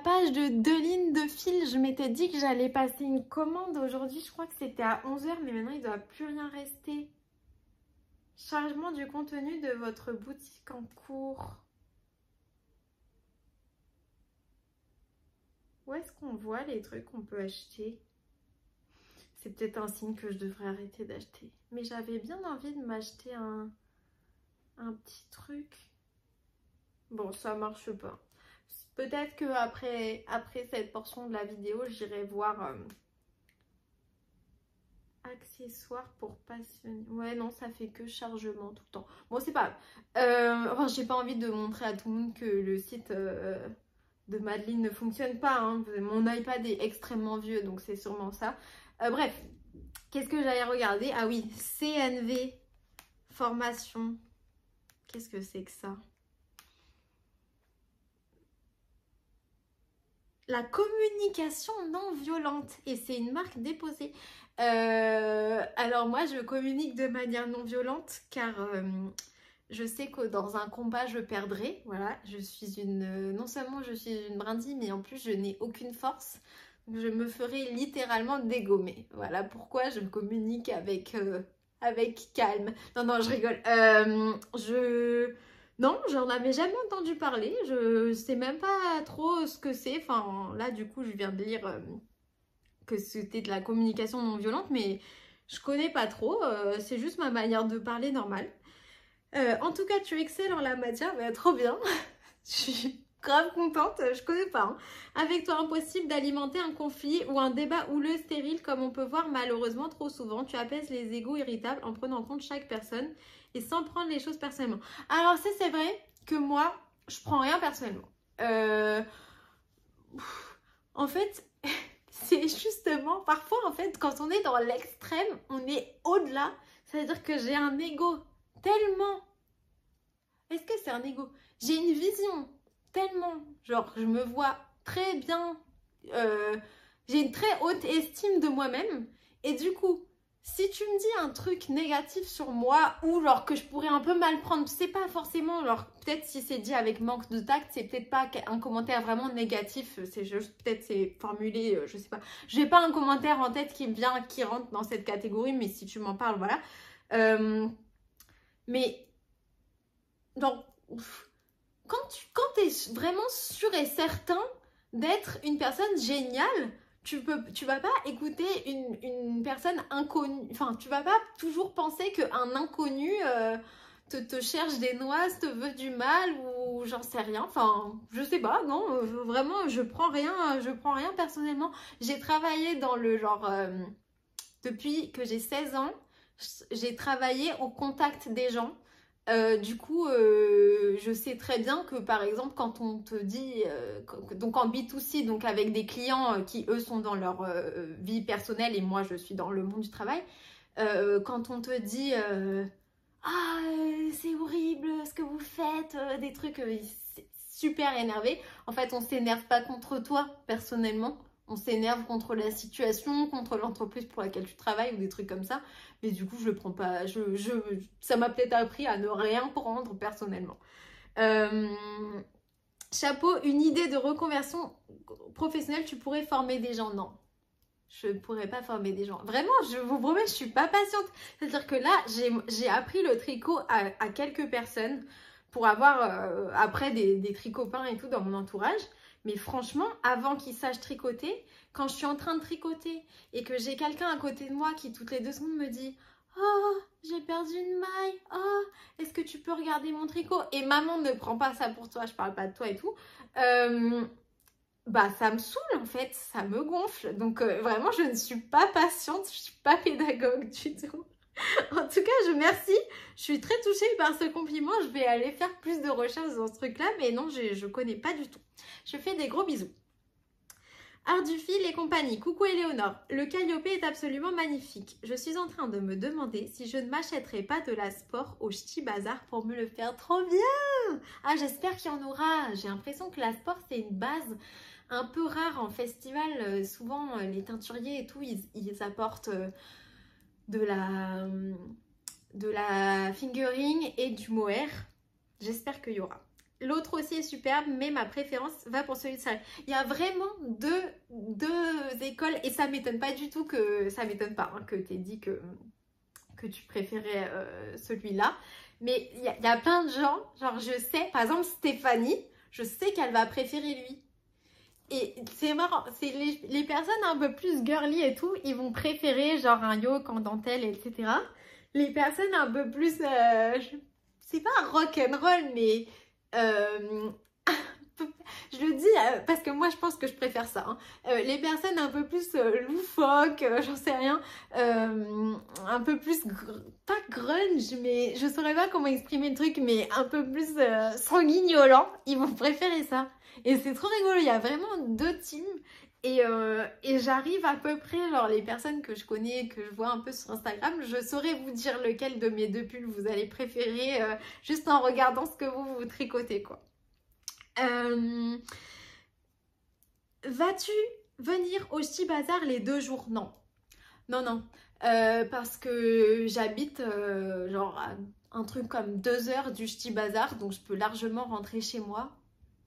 page de 2 lignes de fil. Je m'étais dit que j'allais passer une commande aujourd'hui. Je crois que c'était à 11 h, mais maintenant, il ne doit plus rien rester. Chargement du contenu de votre boutique en cours. Où est-ce qu'on voit les trucs qu'on peut acheter? C'est peut-être un signe que je devrais arrêter d'acheter. Mais j'avais bien envie de m'acheter un petit truc. Bon, ça marche pas. Peut-être que après cette portion de la vidéo, j'irai voir accessoires pour passionnés. Ouais, non, ça fait que chargement tout le temps. Bon, c'est pas grave. Enfin, j'ai pas envie de montrer à tout le monde que le site de Madeline ne fonctionne pas. Hein. Mon iPad est extrêmement vieux, donc c'est sûrement ça. Bref, qu'est-ce que j'allais regarder? Ah oui, CNV, formation. Qu'est-ce que c'est que ça? La communication non violente. Et c'est une marque déposée. Alors moi, je communique de manière non violente car je sais que dans un combat, je perdrai. Voilà, je suis non seulement je suis une brindille, mais en plus, je n'ai aucune force. Je me ferai littéralement dégommer. Voilà pourquoi je communique avec calme. Non, non, je rigole. Non, j'en avais jamais entendu parler. Je sais même pas trop ce que c'est. Enfin, là, du coup, je viens de lire que c'était de la communication non violente, mais je connais pas trop. C'est juste ma manière de parler normale. En tout cas, tu excelles en la matière. Bah, trop bien. Je suis grave contente. Je connais pas. Hein. Avec toi, impossible d'alimenter un conflit ou un débat houleux, stérile, comme on peut voir malheureusement trop souvent. Tu apaises les égos irritables en prenant en compte chaque personne et sans prendre les choses personnellement. Alors ça, c'est vrai que moi, je prends rien personnellement. En fait, c'est justement, parfois, en fait, quand on est dans l'extrême, on est au-delà. C'est-à-dire que j'ai un ego tellement... Est-ce que c'est un ego? J'ai une vision tellement... Genre, je me vois très bien... j'ai une très haute estime de moi-même. Et du coup... Si tu me dis un truc négatif sur moi ou genre que je pourrais un peu mal prendre, c'est pas forcément, genre peut-être si c'est dit avec manque de tact, c'est peut-être pas un commentaire vraiment négatif, c'est juste peut-être c'est formulé, je sais pas. J'ai pas un commentaire en tête qui me vient, qui rentre dans cette catégorie, mais si tu m'en parles, voilà. Mais donc, quand t'es vraiment sûr et certain d'être une personne géniale, tu vas pas écouter une personne inconnue, enfin tu vas pas toujours penser qu'un inconnu te cherche des noises, te veut du mal ou j'en sais rien, enfin je sais pas, non, vraiment je prends rien personnellement. J'ai travaillé dans le genre, depuis que j'ai 16 ans, j'ai travaillé au contact des gens. Du coup, je sais très bien que par exemple quand on te dit, donc en B2C, donc avec des clients qui eux sont dans leur vie personnelle et moi je suis dans le monde du travail, quand on te dit ah c'est horrible ce que vous faites, des trucs super énervés, en fait on s'énerve pas contre toi personnellement. On s'énerve contre la situation, contre l'entreprise pour laquelle tu travailles ou des trucs comme ça. Mais du coup, je le prends pas. Ça m'a peut-être appris à ne rien prendre personnellement. Chapeau, une idée de reconversion professionnelle, tu pourrais former des gens? Non, je ne pourrais pas former des gens. Vraiment, je vous promets, je ne suis pas patiente. C'est-à-dire que là, j'ai appris le tricot à quelques personnes pour avoir après des tricots peints et tout dans mon entourage. Mais franchement, avant qu'il sache tricoter, quand je suis en train de tricoter et que j'ai quelqu'un à côté de moi qui toutes les 2 secondes me dit « Oh, j'ai perdu une maille. Oh, est-ce que tu peux regarder mon tricot ?» Et maman ne prend pas ça pour toi, je parle pas de toi et tout. Bah ça me saoule en fait, ça me gonfle. Donc vraiment, je ne suis pas patiente, je suis pas pédagogue du tout. En tout cas, merci. Je suis très touchée par ce compliment. Je vais aller faire plus de recherches dans ce truc-là. Mais non, je connais pas du tout. Je fais des gros bisous. Art du fil et compagnie. Coucou Éléonore. Le Calliope est absolument magnifique. Je suis en train de me demander si je ne m'achèterai pas de la sport au Ch'ti Bazar pour me le faire. Trop bien. Ah, j'espère qu'il y en aura. J'ai l'impression que la sport, c'est une base un peu rare en festival. Souvent, les teinturiers et tout, ils apportent... de la fingering et du mohair. J'espère qu'il y aura. L'autre aussi est superbe, mais ma préférence va pour celui de Sarah. Il y a vraiment deux écoles et ça m'étonne pas du tout que... Ça m'étonne pas hein, que tu aies dit que tu préférais celui-là. Mais il y a plein de gens, genre je sais, par exemple Stéphanie, je sais qu'elle va préférer lui. Et c'est marrant, c'est les personnes un peu plus girly et tout, ils vont préférer genre un yoke en dentelle, etc. Les personnes un peu plus, c'est pas rock'n'roll, mais je le dis parce que moi je pense que je préfère ça. Hein. Les personnes un peu plus loufoques, j'en sais rien, un peu plus, pas grunge, mais je saurais pas comment exprimer le truc, mais un peu plus sanguignolant, ils vont préférer ça. Et c'est trop rigolo, il y a vraiment 2 teams et j'arrive à peu près, genre les personnes que je connais, que je vois un peu sur Instagram, je saurais vous dire lequel de mes 2 pulls vous allez préférer juste en regardant ce que vous tricotez quoi. Vas-tu venir au Ch'ti Bazar les 2 jours? Non. Non. Parce que j'habite genre à un truc comme 2 heures du Ch'ti Bazar, donc je peux largement rentrer chez moi.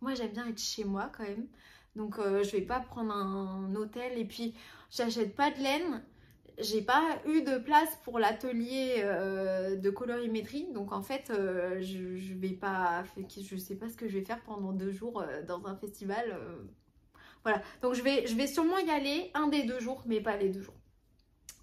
Moi, j'aime bien être chez moi quand même. Donc, je vais pas prendre un hôtel. Et puis, j'achète pas de laine. J'ai pas eu de place pour l'atelier de colorimétrie. Donc, en fait, je vais pas... Je sais pas ce que je vais faire pendant 2 jours dans un festival. Voilà. Donc, je vais sûrement y aller un des 2 jours, mais pas les 2 jours.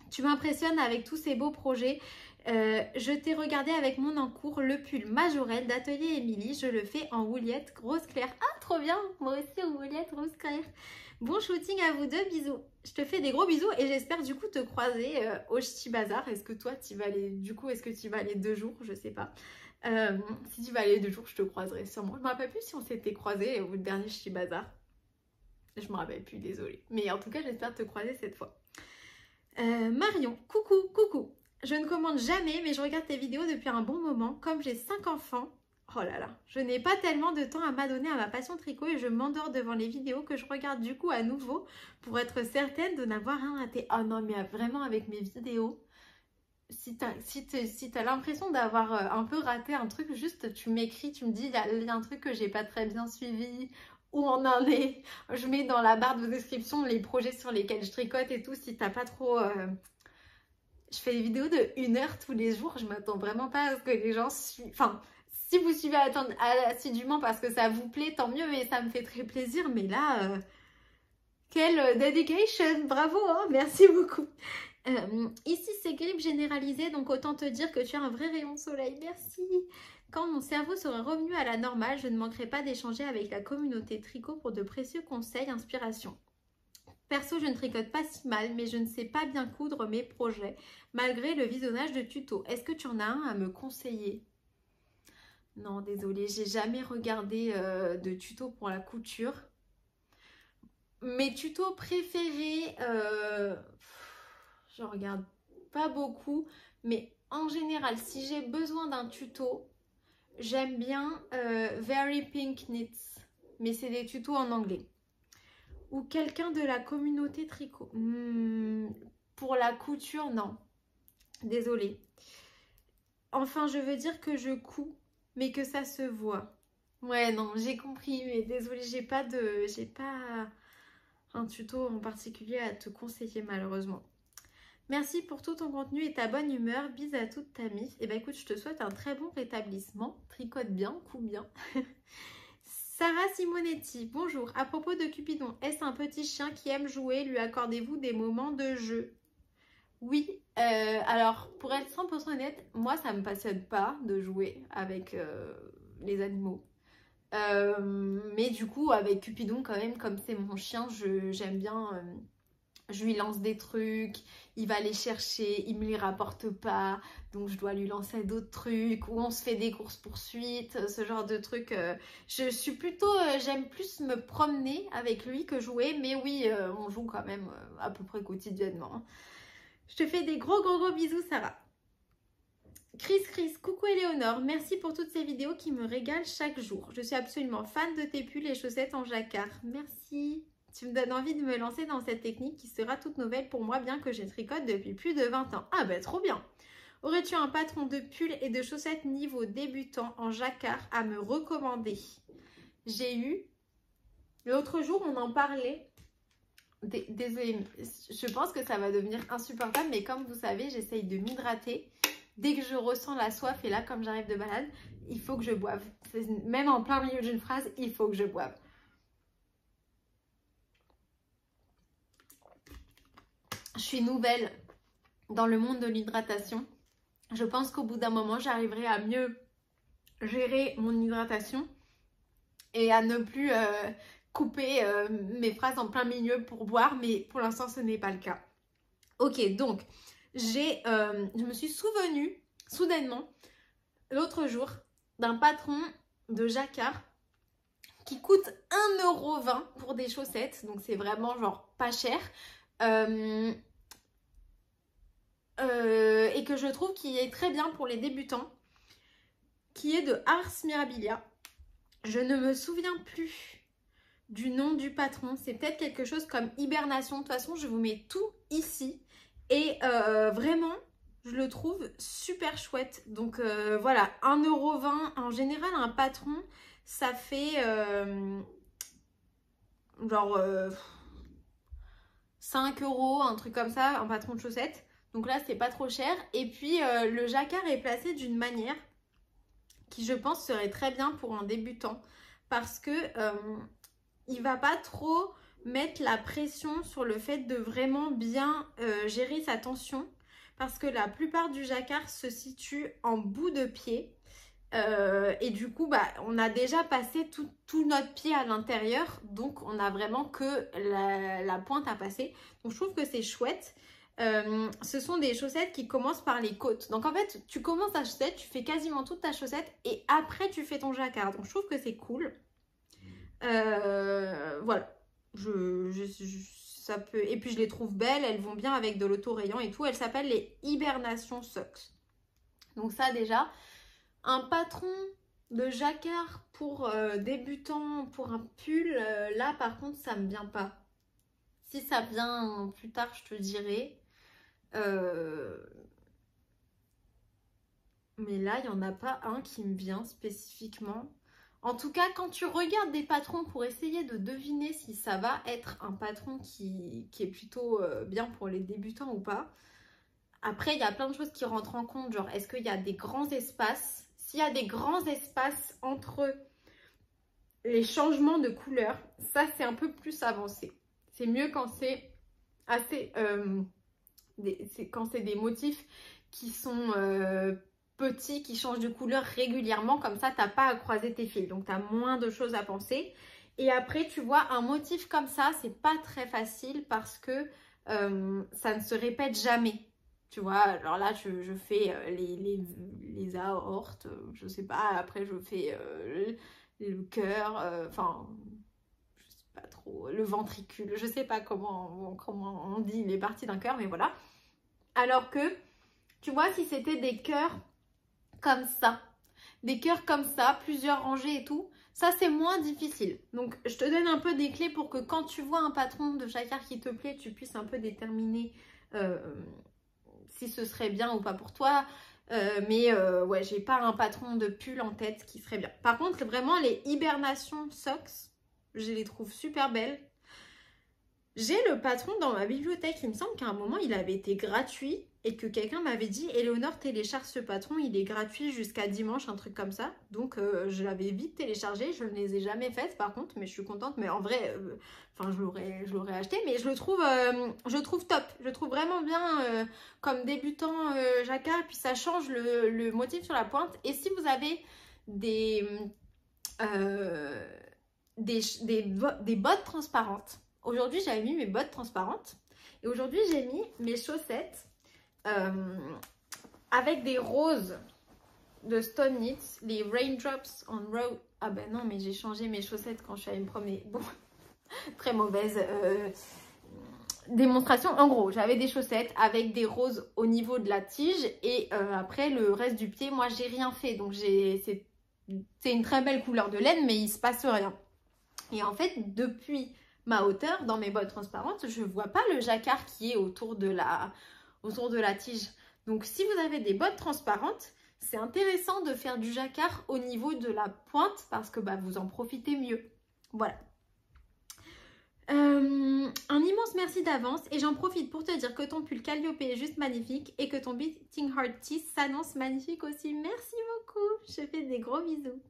Tu m'impressionnes avec tous ces beaux projets. Je t'ai regardé avec mon encours le pull Majorelle d'Atelier Émilie. Je le fais en houillette rose clair. Ah, trop bien! Moi aussi en houillette rose clair. Bon shooting à vous 2, bisous. Je te fais des gros bisous et j'espère du coup te croiser au Ch'ti Bazar. Est-ce que toi, tu vas aller... Du coup, est-ce que tu vas aller 2 jours? Je sais pas. Si tu vas aller 2 jours, je te croiserai sûrement. Je me rappelle plus si on s'était croisés au dernier Ch'ti Bazar. Je me rappelle plus, désolée. Mais en tout cas, j'espère te croiser cette fois. Marion, coucou. Je ne commande jamais, mais je regarde tes vidéos depuis un bon moment. Comme j'ai 5 enfants, oh là là, je n'ai pas tellement de temps à m'adonner à ma passion tricot et je m'endors devant les vidéos que je regarde du coup à nouveau pour être certaine de n'avoir rien raté. Oh non, mais vraiment avec mes vidéos, si t'as l'impression d'avoir un peu raté un truc, juste tu m'écris, tu me dis il y a un truc que j'ai pas très bien suivi, où on en est. Je mets dans la barre de description les projets sur lesquels je tricote et tout, si t'as pas trop... Je fais des vidéos de 1 heure tous les jours. Je m'attends vraiment pas à ce que les gens suivent. Enfin, si vous suivez assidûment parce que ça vous plaît, tant mieux. Et ça me fait très plaisir. Mais là, quelle dedication. Bravo, hein, merci beaucoup. Ici, c'est grippe généralisée. Donc, autant te dire que tu as un vrai rayon de soleil. Merci. Quand mon cerveau sera revenu à la normale, je ne manquerai pas d'échanger avec la communauté tricot pour de précieux conseils, inspirations. Perso, je ne tricote pas si mal, mais je ne sais pas bien coudre mes projets, malgré le visionnage de tutos. Est-ce que tu en as un à me conseiller? Non, désolée, j'ai jamais regardé de tuto pour la couture. Mes tutos préférés, je regarde pas beaucoup, mais en général, si j'ai besoin d'un tuto, j'aime bien Very Pink Knits, mais c'est des tutos en anglais. Ou quelqu'un de la communauté tricot. Pour la couture, non. Désolée. Enfin, je veux dire que je couds, mais que ça se voit. Ouais, non, j'ai compris, mais désolée, j'ai pas un tuto en particulier à te conseiller, malheureusement. Merci pour tout ton contenu et ta bonne humeur. Bis à toute ta mif. Et bah écoute, je te souhaite un très bon rétablissement. Tricote bien, couds bien. Sarah Simonetti, bonjour. À propos de Cupidon, est-ce un petit chien qui aime jouer? Lui accordez-vous des moments de jeu? Oui, alors pour être 100% honnête, moi ça me passionne pas de jouer avec les animaux. Mais du coup avec Cupidon quand même, comme c'est mon chien, j'aime bien, je lui lance des trucs, il va les chercher, il me les rapporte pas, donc je dois lui lancer d'autres trucs, ou on se fait des courses poursuites, ce genre de trucs. Je suis plutôt, j'aime plus me promener avec lui que jouer, mais oui, on joue quand même à peu près quotidiennement. Je te fais des gros bisous Sarah. Chris, coucou Éléonore, merci pour toutes ces vidéos qui me régalent chaque jour. Je suis absolument fan de tes pulls et chaussettes en jacquard. Merci. Tu me donnes envie de me lancer dans cette technique qui sera toute nouvelle pour moi, bien que je tricote depuis plus de 20 ans. Ah ben trop bien. Aurais-tu un patron de pulls et de chaussettes niveau débutant en jacquard à me recommander? J'ai eu, l'autre jour on en parlait. Désolée, je pense que ça va devenir insupportable, mais comme vous savez, j'essaye de m'hydrater. Dès que je ressens la soif, et là, comme j'arrive de balade, il faut que je boive. Même en plein milieu d'une phrase, il faut que je boive. Je suis nouvelle dans le monde de l'hydratation. Je pense qu'au bout d'un moment, j'arriverai à mieux gérer mon hydratation et à ne plus couper mes phrases en plein milieu pour boire, mais pour l'instant, ce n'est pas le cas. Ok, donc, je me suis souvenue, soudainement, l'autre jour, d'un patron de jacquard qui coûte 1,20 € pour des chaussettes, donc c'est vraiment genre pas cher, et que je trouve qui est très bien pour les débutants, qui est de Ars Mirabilia. Je ne me souviens plus du nom du patron, c'est peut-être quelque chose comme Hibernation. De toute façon, je vous mets tout ici. Et vraiment, je le trouve super chouette. Donc voilà, 1,20 € en général, un patron, ça fait genre 5 €, un truc comme ça, un patron de chaussettes. Donc là, c'est pas trop cher. Et puis, le jacquard est placé d'une manière qui, je pense, serait très bien pour un débutant. Parce que il va pas trop mettre la pression sur le fait de vraiment bien gérer sa tension, parce que la plupart du jacquard se situe en bout de pied et du coup on a déjà passé tout notre pied à l'intérieur, donc on a vraiment que la pointe à passer. Donc je trouve que c'est chouette. Ce sont des chaussettes qui commencent par les côtes, donc en fait tu commences ta chaussette, tu fais quasiment toute ta chaussette et après tu fais ton jacquard, donc je trouve que c'est cool. Voilà, ça peut, et puis je les trouve belles, elles vont bien avec de l'autorayant et tout. Elles s'appellent les Hibernation Socks. Donc ça déjà, un patron de jacquard pour débutants, pour un pull, là par contre ça me vient pas. Si ça vient plus tard, je te dirai. Mais là il n'y en a pas un qui me vient spécifiquement. En tout cas, quand tu regardes des patrons pour essayer de deviner si ça va être un patron qui est plutôt bien pour les débutants ou pas. Après, il y a plein de choses qui rentrent en compte. Genre, est-ce qu'il y a des grands espaces? S'il y a des grands espaces entre les changements de couleur, ça, c'est un peu plus avancé. C'est mieux quand c'est assez... quand c'est des motifs qui sont... petits, qui changent de couleur régulièrement, comme ça t'as pas à croiser tes fils, donc tu as moins de choses à penser. Et après tu vois, un motif comme ça c'est pas très facile parce que ça ne se répète jamais, tu vois. Alors là je fais les aortes, je sais pas, après je fais le cœur, enfin je sais pas trop, le ventricule, je sais pas comment on dit les parties d'un cœur, mais voilà. Alors que tu vois, si c'était des cœurs comme ça, des cœurs comme ça, plusieurs rangées et tout, ça c'est moins difficile. Donc je te donne un peu des clés pour que quand tu vois un patron de jacquard qui te plaît, tu puisses un peu déterminer si ce serait bien ou pas pour toi. Ouais, j'ai pas un patron de pull en tête qui serait bien. Par contre, vraiment les Hibernation Socks, je les trouve super belles. J'ai le patron dans ma bibliothèque, il me semble qu'à un moment il avait été gratuit. et que quelqu'un m'avait dit « Éléonore, télécharge ce patron, il est gratuit jusqu'à dimanche », un truc comme ça. Donc je l'avais vite téléchargé, je ne les ai jamais faites par contre, mais je suis contente. Mais en vrai, je l'aurais acheté, mais je le trouve top. Je le trouve vraiment bien comme débutant jacquard, et puis ça change le motif sur la pointe. Et si vous avez des bottes transparentes, aujourd'hui j'avais mis mes bottes transparentes, et aujourd'hui j'ai mis mes chaussettes avec des roses de Stone Knit, les Raindrops on Rose. Ah ben non, mais j'ai changé mes chaussettes quand je suis allée me promener. Bon, très mauvaise démonstration. En gros, j'avais des chaussettes avec des roses au niveau de la tige, et après le reste du pied, moi j'ai rien fait. Donc c'est une très belle couleur de laine, mais il se passe rien. Et en fait, depuis ma hauteur, dans mes bottes transparentes, je vois pas le jacquard qui est autour de la tige. Donc si vous avez des bottes transparentes, c'est intéressant de faire du jacquard au niveau de la pointe, parce que vous en profitez mieux. Voilà. Un immense merci d'avance, et j'en profite pour te dire que ton pull Calliope est juste magnifique, et que ton Beating Heart Tee s'annonce magnifique aussi. Merci beaucoup, je fais des gros bisous.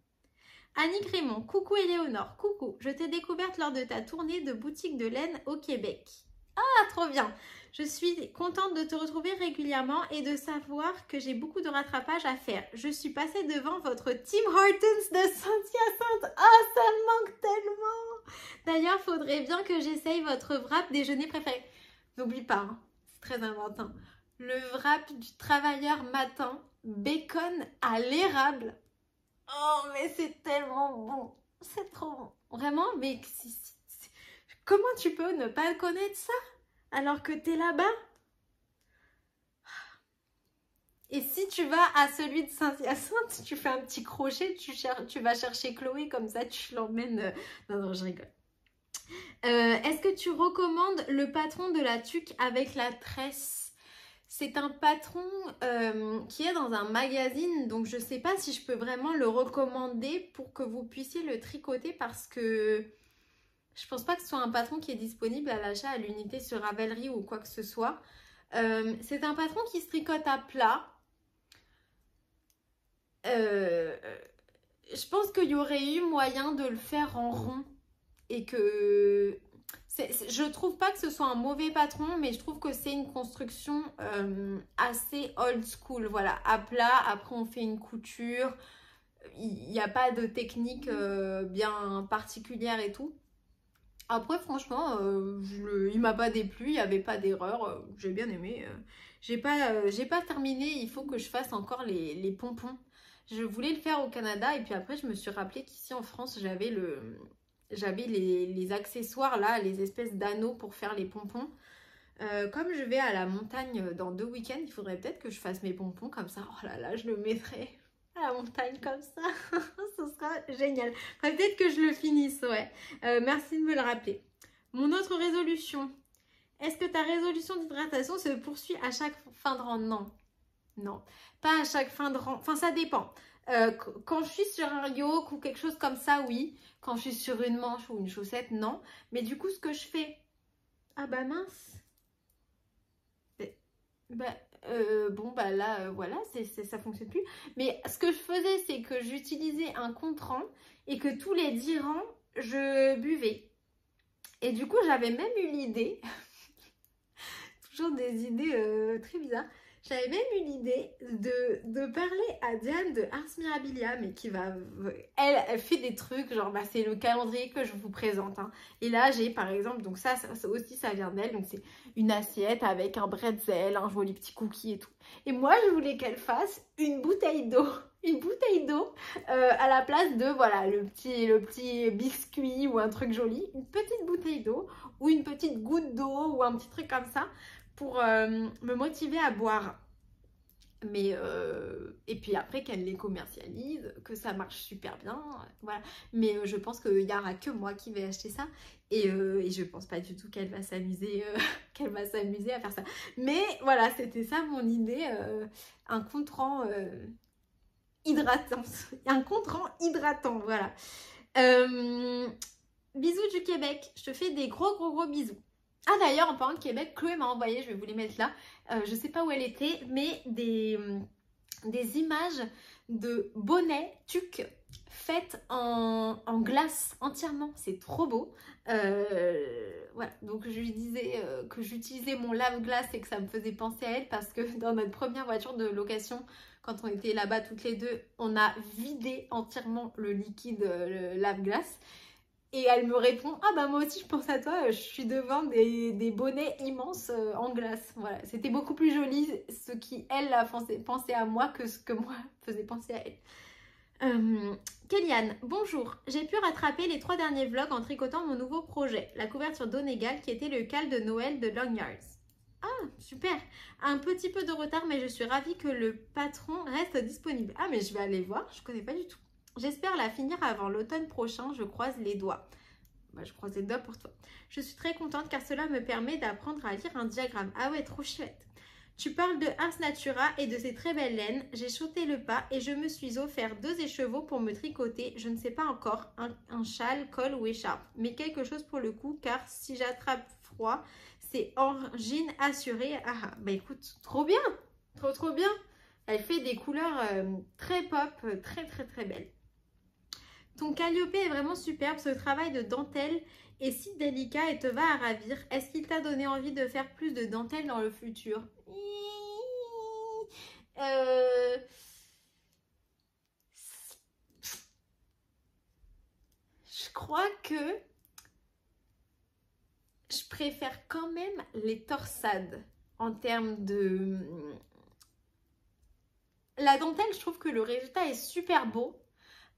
Annick Raymond, coucou Éléonore, coucou, je t'ai découverte lors de ta tournée de boutique de laine au Québec. Ah, trop bien. Je suis contente de te retrouver régulièrement et de savoir que j'ai beaucoup de rattrapage à faire. Je suis passée devant votre Tim Hortons de Saint-Hyacinthe. Ah, ça me manque tellement. D'ailleurs, faudrait bien que j'essaye votre wrap déjeuner préféré. N'oublie pas, hein, c'est très inventant. Le wrap du travailleur matin, bacon à l'érable. Oh, mais c'est tellement bon. C'est trop bon. Vraiment, mais comment tu peux ne pas connaître ça alors que t'es là-bas? Et si tu vas à celui de Saint-Hyacinthe, tu fais un petit crochet, tu vas chercher Chloé, comme ça tu l'emmènes. Non, je rigole. Est-ce que tu recommandes le patron de la tuque avec la tresse? C'est un patron qui est dans un magazine, donc je ne sais pas si je peux vraiment le recommander pour que vous puissiez le tricoter, parce que je pense pas que ce soit un patron qui est disponible à l'achat à l'unité sur Ravelry ou quoi que ce soit. C'est un patron qui se tricote à plat. Je pense qu'il y aurait eu moyen de le faire en rond. Et que... je trouve pas que ce soit un mauvais patron, mais je trouve que c'est une construction assez old school. Voilà, à plat, après on fait une couture. Il n'y a pas de technique bien particulière et tout. Après, franchement, il m'a pas déplu, il n'y avait pas d'erreur, j'ai bien aimé. J'ai pas terminé, il faut que je fasse encore les pompons. Je voulais le faire au Canada, et puis après, je me suis rappelé qu'ici en France, j'avais les accessoires là, les espèces d'anneaux pour faire les pompons. Comme je vais à la montagne dans 2 week-ends, il faudrait peut-être que je fasse mes pompons comme ça. Oh là là, je le mettrai à la montagne comme ça. Ce sera génial. Peut-être que je le finisse, ouais. Merci de me le rappeler. Mon autre résolution. Est-ce que ta résolution d'hydratation se poursuit à chaque fin de rang? Non. Non. Pas à chaque fin de rang. Enfin, ça dépend. Quand je suis sur un yoke ou quelque chose comme ça, oui. Quand je suis sur une manche ou une chaussette, non. Mais du coup, ce que je fais... Ah bah mince. Là, voilà, ça fonctionne plus. Mais ce que je faisais, c'est que j'utilisais un compte-rang et que tous les 10 rangs, je buvais. Et du coup, j'avais même eu l'idée, toujours des idées très bizarres, j'avais même eu l'idée de parler à Diane de Ars Mirabilia, mais qui va... Elle fait des trucs, genre, c'est le calendrier que je vous présente. Hein. Et là, j'ai par exemple, donc ça aussi, ça vient d'elle. Donc, c'est une assiette avec un bretzel, un joli petit cookie et tout. Et moi, je voulais qu'elle fasse une bouteille d'eau. Une bouteille d'eau à la place de, voilà, le petit biscuit ou un truc joli. Une petite bouteille d'eau ou une petite goutte d'eau ou un petit truc comme ça, pour me motiver à boire. Mais et puis après qu'elle les commercialise, que ça marche super bien, voilà. Mais je pense qu'il n'y aura que moi qui vais acheter ça, et je pense pas du tout qu'elle va s'amuser à faire ça. Mais voilà, c'était ça mon idée, un compte-rang hydratant, un compte-rang hydratant, voilà. Bisous du Québec, je te fais des gros bisous. Ah d'ailleurs, en parlant de Québec, Chloé m'a envoyé, je vais vous les mettre là, je sais pas où elle était, mais des images de bonnets tucs faites en glace entièrement. C'est trop beau. Voilà, donc je lui disais que j'utilisais mon lave-glace et que ça me faisait penser à elle parce que dans notre première voiture de location, quand on était là-bas toutes les deux, on a vidé entièrement le liquide, le lave-glace. Et elle me répond, ah bah moi aussi je pense à toi, je suis devant des bonnets immenses en glace. Voilà, c'était beaucoup plus joli ce qui elle a pensé à moi que ce que moi faisait penser à elle. Kéliane, bonjour, j'ai pu rattraper les 3 derniers vlogs en tricotant mon nouveau projet, la couverture Donegal qui était le cal de Noël de Long Yards. Ah, super. Un petit peu de retard, mais je suis ravie que le patron reste disponible. Ah, mais je vais aller voir, je connais pas du tout. J'espère la finir avant l'automne prochain, je croise les doigts. Bah, je croise les doigts pour toi. Je suis très contente car cela me permet d'apprendre à lire un diagramme. Ah ouais, trop chouette. Tu parles de Ars Natura et de ses très belles laines. J'ai sauté le pas et je me suis offert 2 écheveaux pour me tricoter. Je ne sais pas encore, un châle, col ou écharpe. Mais quelque chose pour le coup car si j'attrape froid, c'est origine assurée. Ah, bah écoute, trop bien. Trop bien. Elle fait des couleurs très pop, très belles. Ton Calliope est vraiment superbe, ce travail de dentelle est si délicat et te va à ravir. Est-ce qu'il t'a donné envie de faire plus de dentelle dans le futur? Je crois que je préfère quand même les torsades en termes de... La dentelle, je trouve que le résultat est super beau.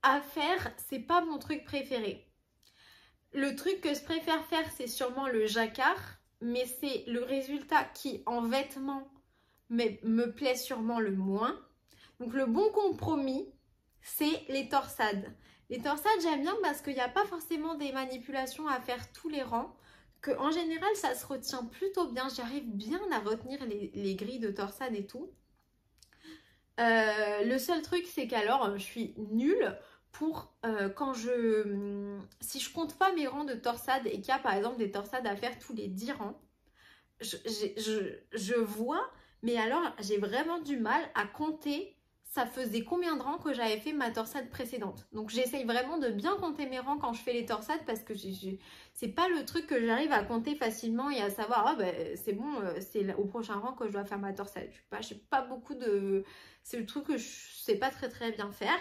À faire, c'est pas mon truc préféré. Le truc que je préfère faire, c'est sûrement le jacquard, mais c'est le résultat qui, en vêtements, me plaît sûrement le moins. Donc le bon compromis, c'est les torsades. Les torsades, j'aime bien parce qu'il n'y a pas forcément des manipulations à faire tous les rangs, que en général, ça se retient plutôt bien. J'arrive bien à retenir les grilles de torsade et tout. Le seul truc, c'est qu'alors, je suis nulle pour quand si je compte pas mes rangs de torsades et qu'il y a par exemple des torsades à faire tous les 10 rangs, je vois, mais alors j'ai vraiment du mal à compter ça faisait combien de rangs que j'avais fait ma torsade précédente. Donc j'essaye vraiment de bien compter mes rangs quand je fais les torsades parce que c'est pas le truc que j'arrive à compter facilement et à savoir ah ben c'est bon, c'est au prochain rang que je dois faire ma torsade. Je sais pas beaucoup de... C'est le truc que je sais pas très bien faire.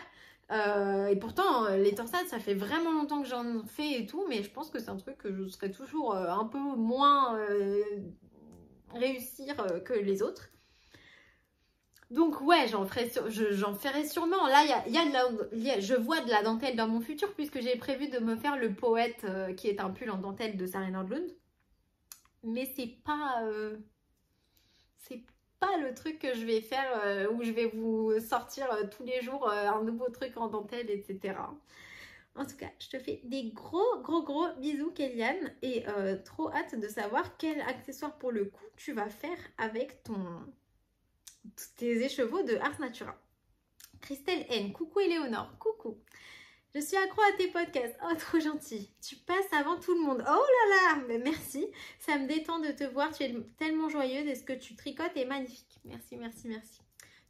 Et pourtant les torsades ça fait vraiment longtemps que j'en fais et tout, mais je pense que c'est un truc que je serais toujours un peu moins réussir que les autres. Donc ouais, j'en ferai sûrement. Là, je vois de la dentelle dans mon futur puisque j'ai prévu de me faire le poète qui est un pull en dentelle de Sarah Nordlund. Mais c'est pas le truc que je vais faire où je vais vous sortir tous les jours un nouveau truc en dentelle, etc. En tout cas, je te fais des gros bisous, Kéliane. Et trop hâte de savoir quel accessoire pour le coup tu vas faire avec tes écheveaux de Ars Natura. Christelle N, coucou Éléonore, coucou. Je suis accro à tes podcasts, oh trop gentil. Tu passes avant tout le monde, oh là là, mais merci. Ça me détend de te voir, tu es tellement joyeuse et ce que tu tricotes est magnifique. Merci.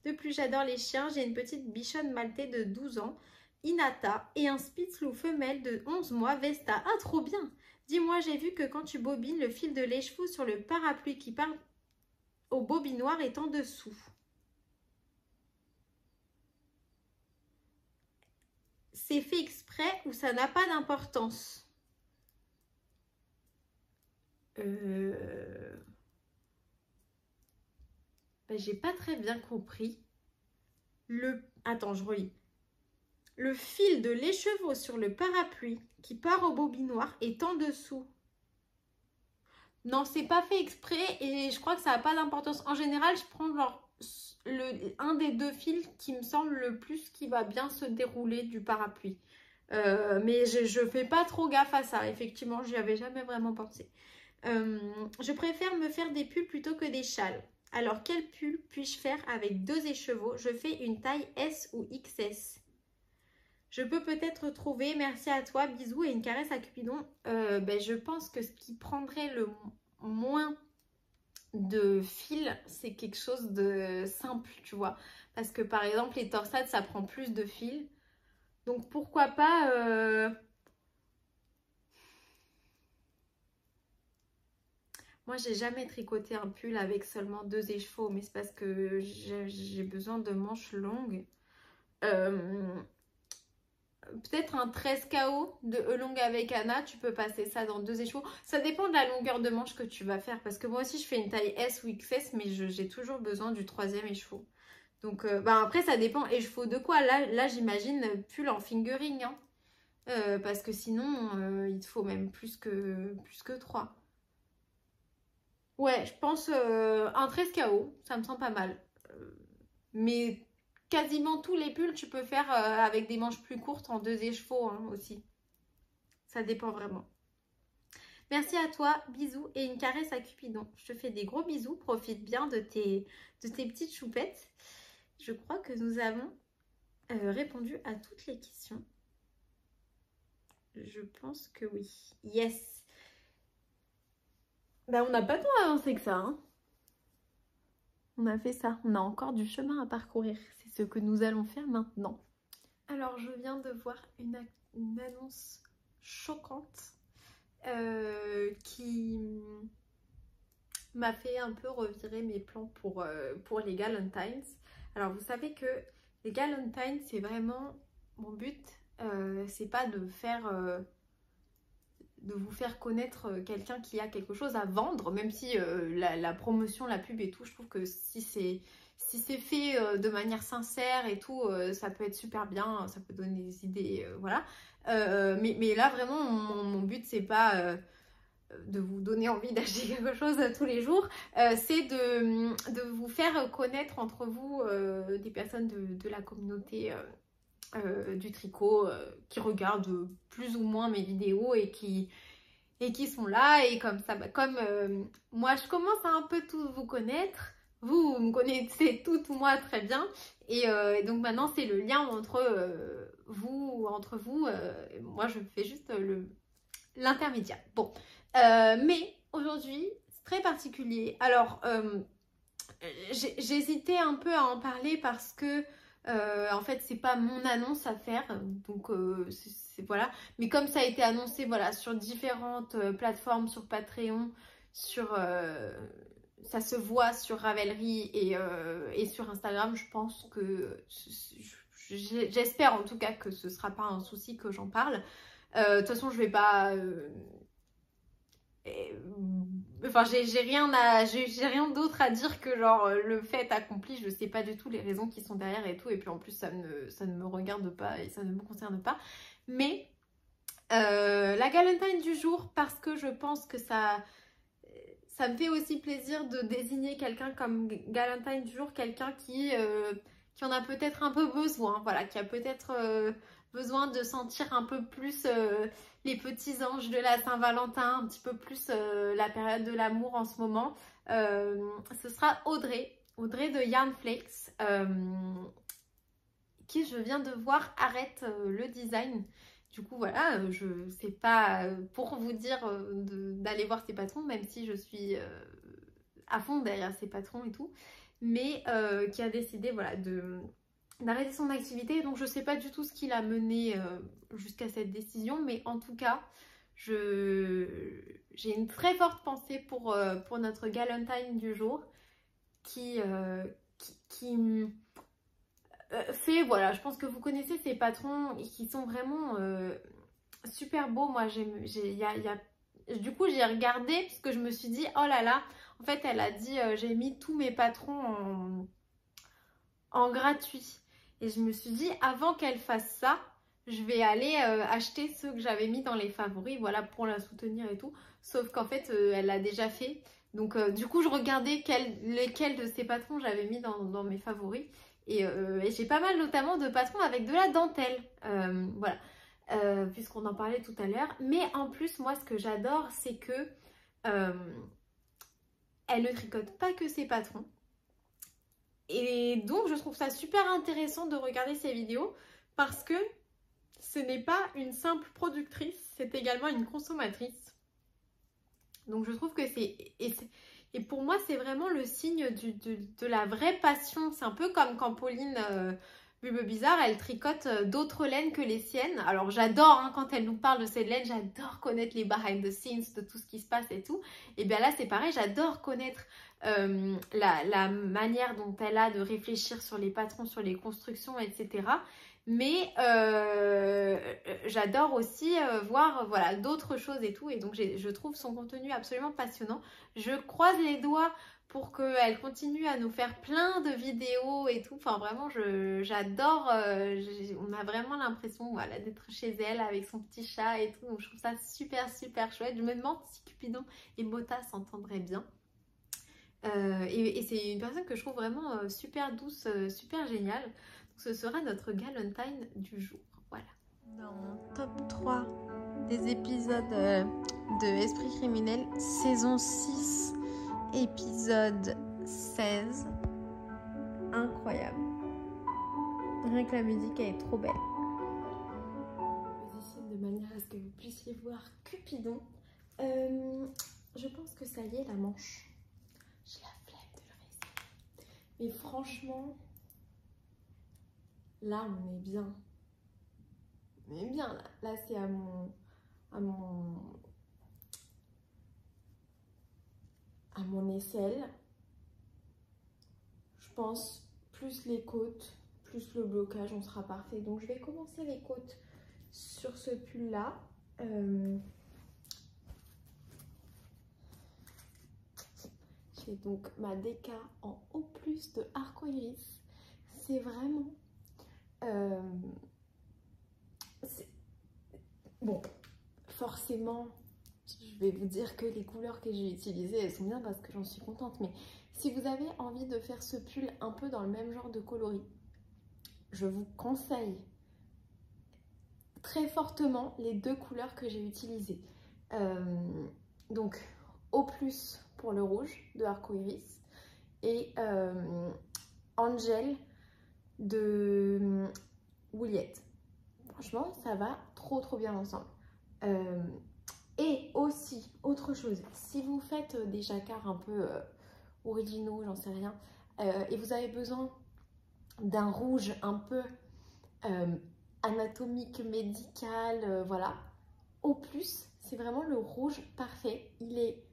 De plus, j'adore les chiens, j'ai une petite bichonne maltais de 12 ans, Inata, et un Spitzlou femelle de 11 mois, Vesta. Ah trop bien. Dis-moi, j'ai vu que quand tu bobines, le fil de l'écheveau sur le parapluie qui part au bobinoir est en dessous. C'est fait exprès ou ça n'a pas d'importance? Ben, j'ai pas très bien compris. Attends, je relis. Le fil de l'écheveau sur le parapluie qui part au bobinoir est en dessous. Non, c'est pas fait exprès et je crois que ça n'a pas d'importance. En général, je prends genre un des 2 fils qui me semble le plus qui va bien se dérouler du parapluie. Mais je fais pas trop gaffe à ça. Effectivement, j'y avais jamais vraiment pensé. Je préfère me faire des pulls plutôt que des châles. Alors, quel pull puis-je faire avec 2 écheveaux? Je fais une taille S ou XS. Je peux peut-être trouver. Merci à toi. Bisous et une caresse à Cupidon. Ben, je pense que ce qui prendrait le moins de fil, c'est quelque chose de simple, tu vois. Parce que par exemple, les torsades, ça prend plus de fil. Donc pourquoi pas... Moi, j'ai jamais tricoté un pull avec seulement 2 écheveaux, mais c'est parce que j'ai besoin de manches longues. Peut-être un 13 KO de E longue avec Anna, tu peux passer ça dans 2 écheveaux. Ça dépend de la longueur de manche que tu vas faire, parce que moi aussi, je fais une taille S ou XS, mais j'ai toujours besoin du 3e écheveau. Donc, après, ça dépend écheveau de quoi. Là j'imagine pull en fingering, hein. Parce que sinon, il te faut même plus que 3. Ouais, je pense un 13 KO, ça me semble pas mal. Mais quasiment tous les pulls, tu peux faire avec des manches plus courtes en 2 écheveaux hein, aussi. Ça dépend vraiment. Merci à toi, bisous et une caresse à Cupidon. Je te fais des gros bisous, profite bien de tes petites choupettes. Je crois que nous avons répondu à toutes les questions. Je pense que oui. Yes. Bah, on n'a pas tant avancé que ça. Hein. On a fait ça. On a encore du chemin à parcourir. C'est ce que nous allons faire maintenant. Alors, je viens de voir une annonce choquante qui m'a fait un peu revirer mes plans pour les Galentines. Alors, vous savez que les Galentines, c'est vraiment mon but. C'est pas de vous faire connaître quelqu'un qui a quelque chose à vendre, même si la promotion, la pub et tout, je trouve que si c'est fait de manière sincère et tout, ça peut être super bien, ça peut donner des idées, voilà. Mais là, vraiment, mon but, c'est pas de vous donner envie d'acheter quelque chose tous les jours, c'est de vous faire connaître entre vous des personnes de la communauté du tricot qui regardent plus ou moins mes vidéos et qui sont là, et comme ça, comme moi je commence à un peu tous vous connaître, vous me connaissez toutes moi très bien, et donc maintenant c'est le lien entre vous, moi je fais juste l'intermédiaire. Bon, mais aujourd'hui c'est très particulier. Alors j'hésitais un peu à en parler parce que en fait c'est pas mon annonce à faire, donc voilà, mais comme ça a été annoncé voilà sur différentes plateformes, sur Patreon, ça se voit sur Ravelry et sur Instagram, je pense que j'espère en tout cas que ce sera pas un souci que j'en parle. De toute façon je vais pas enfin j'ai rien d'autre à dire que genre le fait accompli. Je sais pas du tout les raisons qui sont derrière et tout, et puis en plus ça ne me regarde pas et ça ne me concerne pas, mais la Galentine du jour, parce que je pense que ça me fait aussi plaisir de désigner quelqu'un comme Galentine du jour, quelqu'un qui en a peut-être un peu besoin, voilà, qui a peut-être besoin de sentir un peu plus les petits anges de la Saint-Valentin, un petit peu plus la période de l'amour en ce moment. Ce sera Audrey de Yarn Flakes, qui je viens de voir arrête le design. Du coup voilà, c'est pas pour vous dire d'aller voir ses patrons, même si je suis à fond derrière ses patrons et tout, mais qui a décidé voilà d'arrêter son activité. Donc je sais pas du tout ce qui l'a mené jusqu'à cette décision, mais en tout cas j'ai une très forte pensée pour notre Galentine du jour qui fait, voilà, je pense que vous connaissez ces patrons qui sont vraiment super beaux. Moi du coup j'ai regardé parce que je me suis dit oh là là, en fait elle a dit j'ai mis tous mes patrons en gratuit, et je me suis dit avant qu'elle fasse ça, je vais aller acheter ceux que j'avais mis dans les favoris, voilà, pour la soutenir et tout. Sauf qu'en fait elle l'a déjà fait, donc du coup je regardais lesquels de ces patrons j'avais mis dans mes favoris, et j'ai pas mal notamment de patrons avec de la dentelle, voilà, puisqu'on en parlait tout à l'heure. Mais en plus moi ce que j'adore, c'est que elle ne tricote pas que ses patrons, et donc je trouve ça super intéressant de regarder ces vidéos, parce que ce n'est pas une simple productrice, c'est également une consommatrice. Donc je trouve que et pour moi c'est vraiment le signe de la vraie passion. C'est un peu comme quand Pauline Bulbebizarre, elle tricote d'autres laines que les siennes. Alors j'adore hein, quand elle nous parle de cette laine, j'adore connaître les behind the scenes de tout ce qui se passe et tout. Et bien là c'est pareil, j'adore connaître la manière dont elle a de réfléchir sur les patrons, sur les constructions, etc. Mais j'adore aussi voir voilà, d'autres choses et tout. Et donc je trouve son contenu absolument passionnant. Je croise les doigts pour qu'elle continue à nous faire plein de vidéos et tout. Enfin vraiment j'adore. On a vraiment l'impression voilà, d'être chez elle avec son petit chat et tout. Donc je trouve ça super super chouette. Je me demande si Cupidon et Mota s'entendraient bien. Et c'est une personne que je trouve vraiment super douce, super géniale. Ce sera notre Galentine du jour. Voilà. Dans mon top 3 des épisodes de Esprit criminel, saison 6, épisode 16. Incroyable. Rien que la musique, elle est trop belle. Je positionne de manière à ce que vous puissiez voir Cupidon. Je pense que ça y est, la manche. J'ai la flemme de le réessayer. Mais franchement... Là, on est bien. On est bien, là. Là, c'est à mon aisselle. Je pense, plus les côtes, plus le blocage, on sera parfait. Donc, je vais commencer les côtes sur ce pull-là. J'ai donc ma déca en O+ de arc-en-iris. C'est vraiment... Bon, forcément, je vais vous dire que les couleurs que j'ai utilisées, elles sont bien parce que j'en suis contente. Mais si vous avez envie de faire ce pull un peu dans le même genre de coloris, je vous conseille très fortement les deux couleurs que j'ai utilisées. Donc, O+ pour le rouge de arc-en-iris et Angel de Wouliette. Franchement, ça va trop bien ensemble. Et aussi, autre chose, si vous faites des jacquards un peu originaux, j'en sais rien, et vous avez besoin d'un rouge un peu anatomique, médical, voilà, O+, c'est vraiment le rouge parfait. Il est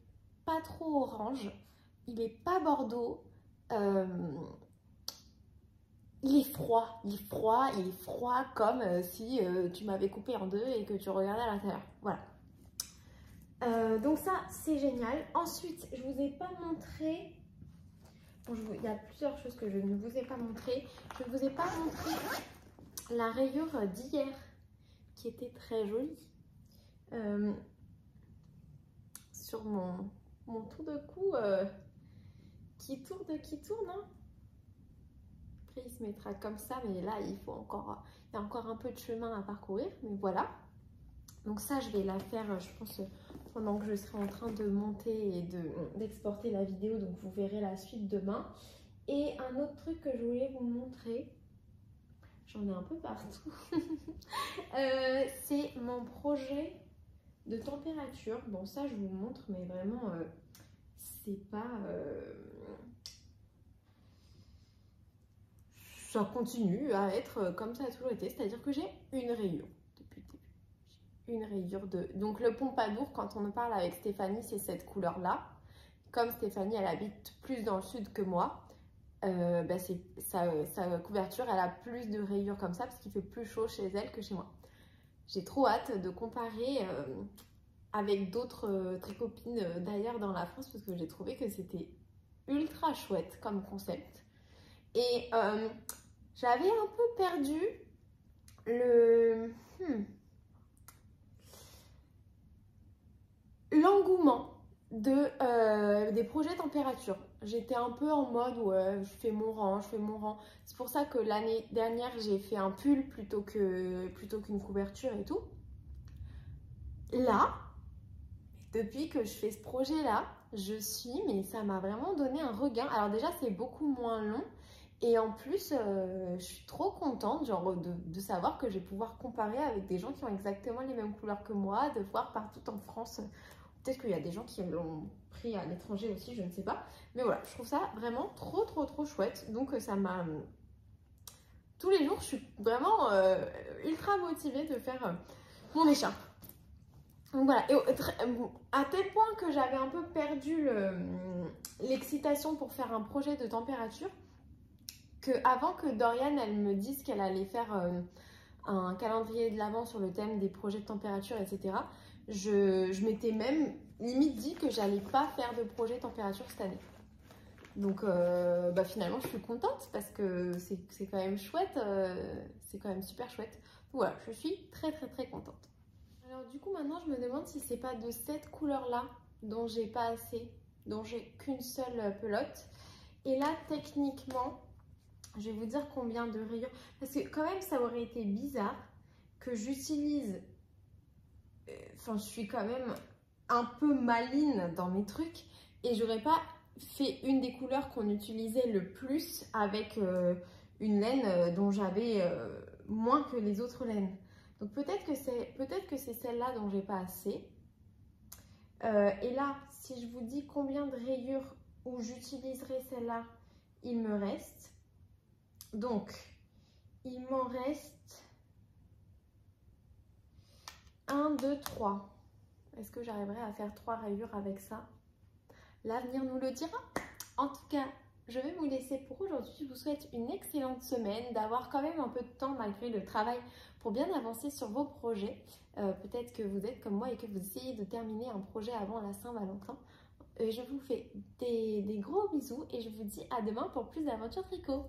pas trop orange, il est pas bordeaux, il est froid comme si tu m'avais coupé en deux et que tu regardais à l'intérieur. Voilà. Donc ça, c'est génial. Ensuite, je vous ai pas montré... Bon, il y a plusieurs choses que je ne vous ai pas montré. Je ne vous ai pas montré la rayure d'hier, qui était très jolie. Sur mon tour de cou qui tourne, hein. Après, il se mettra comme ça, mais là, il y a encore un peu de chemin à parcourir, mais voilà. Donc ça, je vais la faire, je pense, pendant que je serai en train de monter et d'exporter la vidéo, donc vous verrez la suite demain. Et un autre truc que je voulais vous montrer, j'en ai un peu partout, c'est mon projet de température. Bon, ça, je vous montre, mais vraiment, c'est pas... ça continue à être comme ça a toujours été, c'est-à-dire que j'ai une rayure depuis le début. Une rayure de... Donc le Pompadour, quand on parle avec Stéphanie, c'est cette couleur-là. Comme Stéphanie, elle habite plus dans le sud que moi, sa couverture, elle a plus de rayures comme ça parce qu'il fait plus chaud chez elle que chez moi. J'ai trop hâte de comparer avec d'autres tricopines d'ailleurs dans la France parce que j'ai trouvé que c'était ultra chouette comme concept. Et j'avais un peu perdu l'engouement des projets température. J'étais un peu en mode ouais, je fais mon rang. C'est pour ça que l'année dernière j'ai fait un pull plutôt qu'une couverture et tout. Là, depuis que je fais ce projet là, mais ça m'a vraiment donné un regain. Alors déjà c'est beaucoup moins long. Et en plus, je suis trop contente genre, de savoir que je vais pouvoir comparer avec des gens qui ont exactement les mêmes couleurs que moi, de voir partout en France peut-être qu'il y a des gens qui l'ont pris à l'étranger aussi, je ne sais pas. Mais voilà, je trouve ça vraiment trop chouette. Donc ça m'a... Tous les jours, je suis vraiment ultra motivée de faire mon écharpe. Donc voilà, et à tel point que j'avais un peu perdu l'excitation pour faire un projet de température, que avant que Dorian elle me dise qu'elle allait faire un calendrier de l'avant sur le thème des projets de température, etc., je m'étais même limite dit que j'allais pas faire de projet température cette année. Donc finalement je suis contente parce que c'est quand même chouette, c'est quand même super chouette. Donc, voilà, je suis très contente. Alors du coup maintenant je me demande si c'est pas de cette couleur là dont j'ai pas assez, dont j'ai qu'une seule pelote. Et là techniquement, je vais vous dire combien de rayures, parce que quand même ça aurait été bizarre que j'utilise, enfin je suis quand même un peu maline dans mes trucs et j'aurais pas fait une des couleurs qu'on utilisait le plus avec une laine dont j'avais moins que les autres laines. Donc peut-être que c'est celle-là dont j'ai pas assez. Et là, si je vous dis combien de rayures où j'utiliserai celle-là, il me reste. Donc, il m'en reste 1, 2, 3. Est-ce que j'arriverai à faire 3 rayures avec ça? L'avenir nous le dira. En tout cas, je vais vous laisser pour aujourd'hui. Je vous souhaite une excellente semaine, d'avoir quand même un peu de temps malgré le travail pour bien avancer sur vos projets. Peut-être que vous êtes comme moi et que vous essayez de terminer un projet avant la Saint-Valentin. Je vous fais des gros bisous et je vous dis à demain pour plus d'aventures tricot.